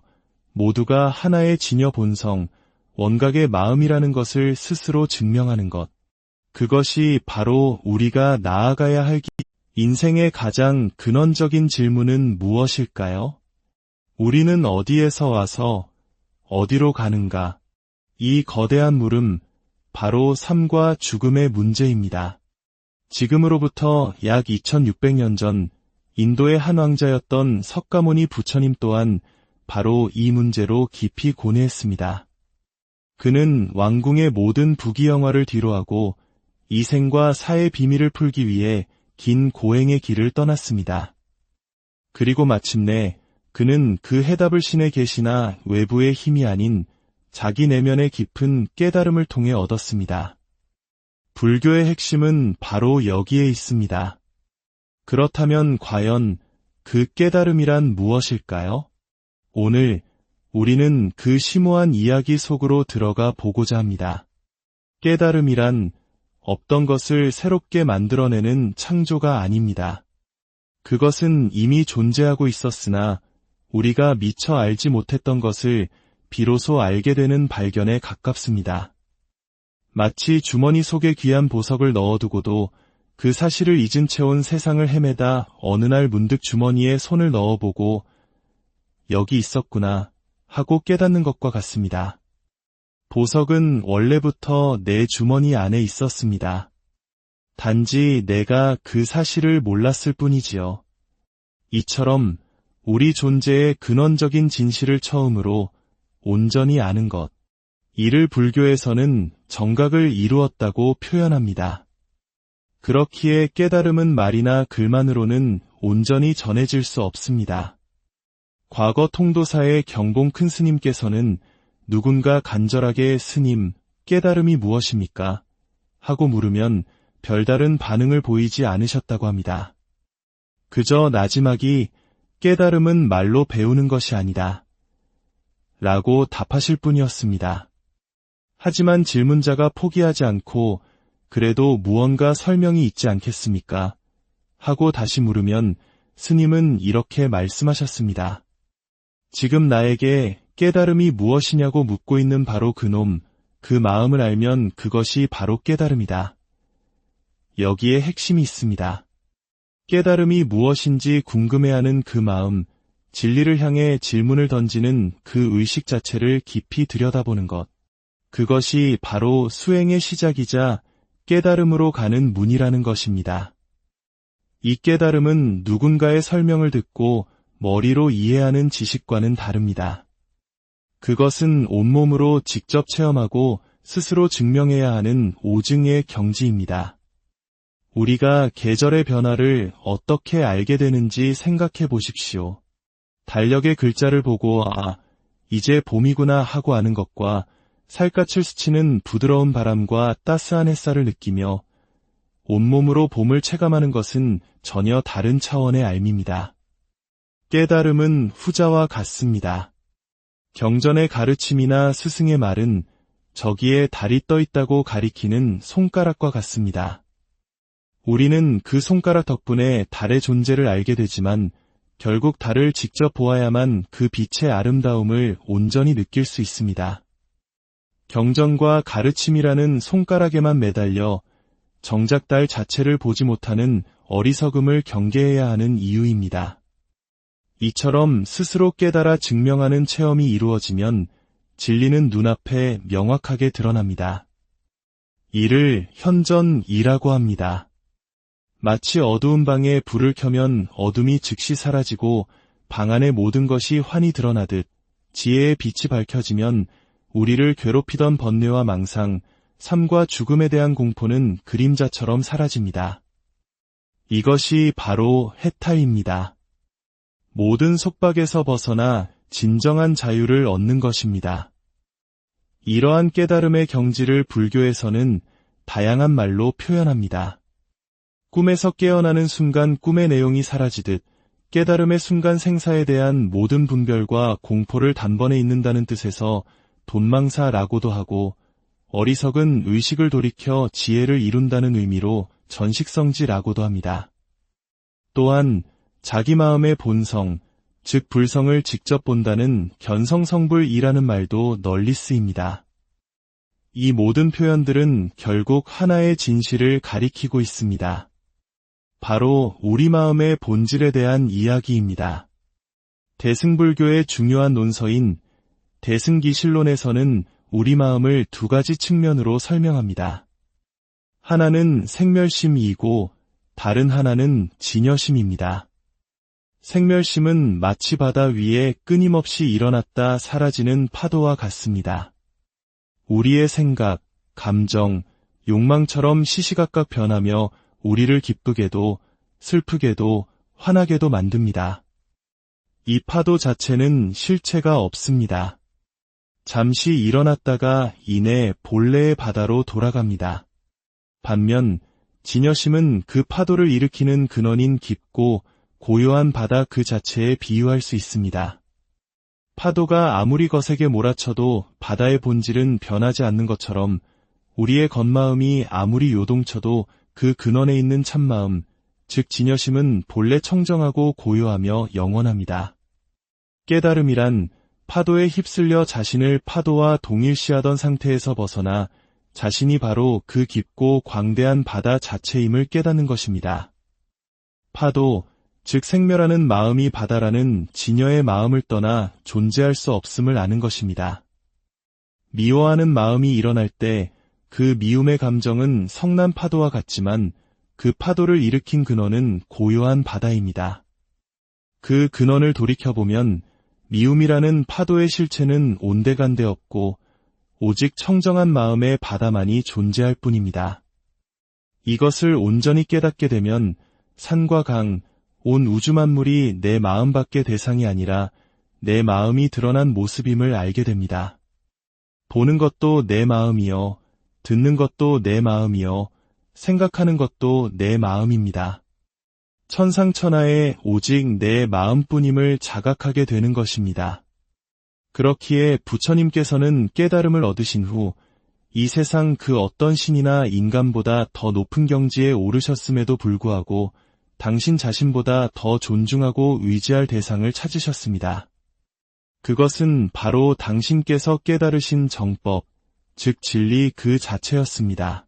모두가 하나의 진여 본성, 원각의 마음이라는 것을 스스로 증명하는 것. 그것이 바로 우리가 나아가야 할 길. 인생의 가장 근원적인 질문은 무엇일까요? 우리는 어디에서 와서 어디로 가는가? 이 거대한 물음, 바로 삶과 죽음의 문제입니다. 지금으로부터 약 2600년 전 인도의 한 왕자였던 석가모니 부처님 또한 바로 이 문제로 깊이 고뇌했습니다. 그는 왕궁의 모든 부귀영화를 뒤로하고 이생과 사의 비밀을 풀기 위해 긴 고행의 길을 떠났습니다. 그리고 마침내 그는 그 해답을 신의 계시나 외부의 힘이 아닌 자기 내면의 깊은 깨달음을 통해 얻었습니다. 불교의 핵심은 바로 여기에 있습니다. 그렇다면 과연 그 깨달음이란 무엇일까요? 오늘 우리는 그 심오한 이야기 속으로 들어가 보고자 합니다. 깨달음이란 없던 것을 새롭게 만들어내는 창조가 아닙니다. 그것은 이미 존재하고 있었으나 우리가 미처 알지 못했던 것을 비로소 알게 되는 발견에 가깝습니다. 마치 주머니 속에 귀한 보석을 넣어두고도 그 사실을 잊은 채 온 세상을 헤매다 어느 날 문득 주머니에 손을 넣어보고 여기 있었구나 하고 깨닫는 것과 같습니다. 보석은 원래부터 내 주머니 안에 있었습니다. 단지 내가 그 사실을 몰랐을 뿐이지요. 이처럼 우리 존재의 근원적인 진실을 처음으로 온전히 아는 것. 이를 불교에서는 정각을 이루었다고 표현합니다. 그렇기에 깨달음은 말이나 글만으로는 온전히 전해질 수 없습니다. 과거 통도사의 경봉 큰 스님께서는 누군가 간절하게 스님, 깨달음이 무엇입니까? 하고 물으면 별다른 반응을 보이지 않으셨다고 합니다. 그저 나지막이 깨달음은 말로 배우는 것이 아니다. 라고 답하실 뿐이었습니다. 하지만 질문자가 포기하지 않고 그래도 무언가 설명이 있지 않겠습니까? 하고 다시 물으면 스님은 이렇게 말씀하셨습니다. 지금 나에게 깨달음이 무엇이냐고 묻고 있는 바로 그놈, 그 마음을 알면 그것이 바로 깨달음이다. 여기에 핵심이 있습니다. 깨달음이 무엇인지 궁금해하는 그 마음, 진리를 향해 질문을 던지는 그 의식 자체를 깊이 들여다보는 것. 그것이 바로 수행의 시작이자 깨달음으로 가는 문이라는 것입니다. 이 깨달음은 누군가의 설명을 듣고 머리로 이해하는 지식과는 다릅니다. 그것은 온몸으로 직접 체험하고 스스로 증명해야 하는 오증의 경지입니다. 우리가 계절의 변화를 어떻게 알게 되는지 생각해 보십시오. 달력의 글자를 보고 이제 봄이구나 하고 아는 것과 살갗을 스치는 부드러운 바람과 따스한 햇살을 느끼며 온몸으로 봄을 체감하는 것은 전혀 다른 차원의 알미입니다. 깨달음은 후자와 같습니다. 경전의 가르침이나 스승의 말은 저기에 달이 떠 있다고 가리키는 손가락과 같습니다. 우리는 그 손가락 덕분에 달의 존재를 알게 되지만 결국 달을 직접 보아야만 그 빛의 아름다움을 온전히 느낄 수 있습니다. 경전과 가르침이라는 손가락에만 매달려 정작 달 자체를 보지 못하는 어리석음을 경계해야 하는 이유입니다. 이처럼 스스로 깨달아 증명하는 체험이 이루어지면 진리는 눈앞에 명확하게 드러납니다. 이를 현전이라고 합니다. 마치 어두운 방에 불을 켜면 어둠이 즉시 사라지고 방 안의 모든 것이 환히 드러나듯 지혜의 빛이 밝혀지면 우리를 괴롭히던 번뇌와 망상, 삶과 죽음에 대한 공포는 그림자처럼 사라집니다. 이것이 바로 해탈입니다. 모든 속박에서 벗어나 진정한 자유를 얻는 것입니다. 이러한 깨달음의 경지를 불교에서는 다양한 말로 표현합니다. 꿈에서 깨어나는 순간 꿈의 내용이 사라지듯 깨달음의 순간 생사에 대한 모든 분별과 공포를 단번에 잊는다는 뜻에서 돈망사라고도 하고 어리석은 의식을 돌이켜 지혜를 이룬다는 의미로 전식성지라고도 합니다. 또한 자기 마음의 본성, 즉 불성을 직접 본다는 견성성불이라는 말도 널리 쓰입니다. 이 모든 표현들은 결국 하나의 진실을 가리키고 있습니다. 바로 우리 마음의 본질에 대한 이야기입니다. 대승불교의 중요한 논서인 대승기실론에서는 우리 마음을 두 가지 측면으로 설명합니다. 하나는 생멸심이고 다른 하나는 진여심입니다. 생멸심은 마치 바다 위에 끊임없이 일어났다 사라지는 파도와 같습니다. 우리의 생각, 감정, 욕망처럼 시시각각 변하며 우리를 기쁘게도 슬프게도 화나게도 만듭니다. 이 파도 자체는 실체가 없습니다. 잠시 일어났다가 이내 본래의 바다로 돌아갑니다. 반면 진여심은 그 파도를 일으키는 근원인 깊고 고요한 바다 그 자체에 비유할 수 있습니다. 파도가 아무리 거세게 몰아쳐도 바다의 본질은 변하지 않는 것처럼 우리의 겉마음이 아무리 요동쳐도 그 근원에 있는 참마음, 즉 진여심은 본래 청정하고 고요하며 영원합니다. 깨달음이란 파도에 휩쓸려 자신을 파도와 동일시하던 상태에서 벗어나 자신이 바로 그 깊고 광대한 바다 자체임을 깨닫는 것입니다. 파도, 즉 생멸하는 마음이 바다라는 진여의 마음을 떠나 존재할 수 없음을 아는 것입니다. 미워하는 마음이 일어날 때 그 미움의 감정은 성난 파도와 같지만 그 파도를 일으킨 근원은 고요한 바다입니다. 그 근원을 돌이켜보면 미움이라는 파도의 실체는 온데간데 없고 오직 청정한 마음의 바다만이 존재할 뿐입니다. 이것을 온전히 깨닫게 되면 산과 강, 온 우주 만물이 내 마음밖의 대상이 아니라 내 마음이 드러난 모습임을 알게 됩니다. 보는 것도 내 마음이요, 듣는 것도 내 마음이요, 생각하는 것도 내 마음입니다. 천상천하에 오직 내 마음뿐임을 자각하게 되는 것입니다. 그렇기에 부처님께서는 깨달음을 얻으신 후 이 세상 그 어떤 신이나 인간보다 더 높은 경지에 오르셨음에도 불구하고 당신 자신보다 더 존중하고 의지할 대상을 찾으셨습니다. 그것은 바로 당신께서 깨달으신 정법, 즉 진리 그 자체였습니다.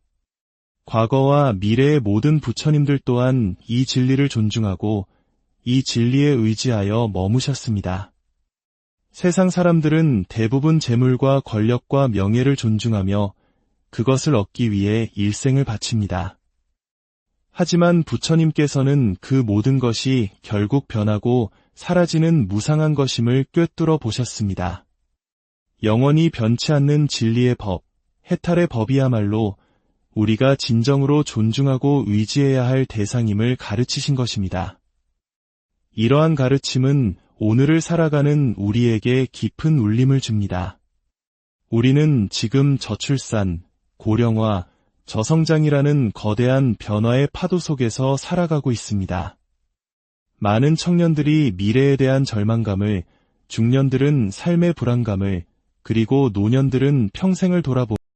과거와 미래의 모든 부처님들 또한 이 진리를 존중하고 이 진리에 의지하여 머무셨습니다. 세상 사람들은 대부분 재물과 권력과 명예를 존중하며 그것을 얻기 위해 일생을 바칩니다. 하지만 부처님께서는 그 모든 것이 결국 변하고 사라지는 무상한 것임을 꿰뚫어 보셨습니다. 영원히 변치 않는 진리의 법, 해탈의 법이야말로 우리가 진정으로 존중하고 의지해야 할 대상임을 가르치신 것입니다. 이러한 가르침은 오늘을 살아가는 우리에게 깊은 울림을 줍니다. 우리는 지금 저출산, 고령화, 저성장이라는 거대한 변화의 파도 속에서 살아가고 있습니다. 많은 청년들이 미래에 대한 절망감을, 중년들은 삶의 불안감을, 그리고 노년들은 평생을 돌아보며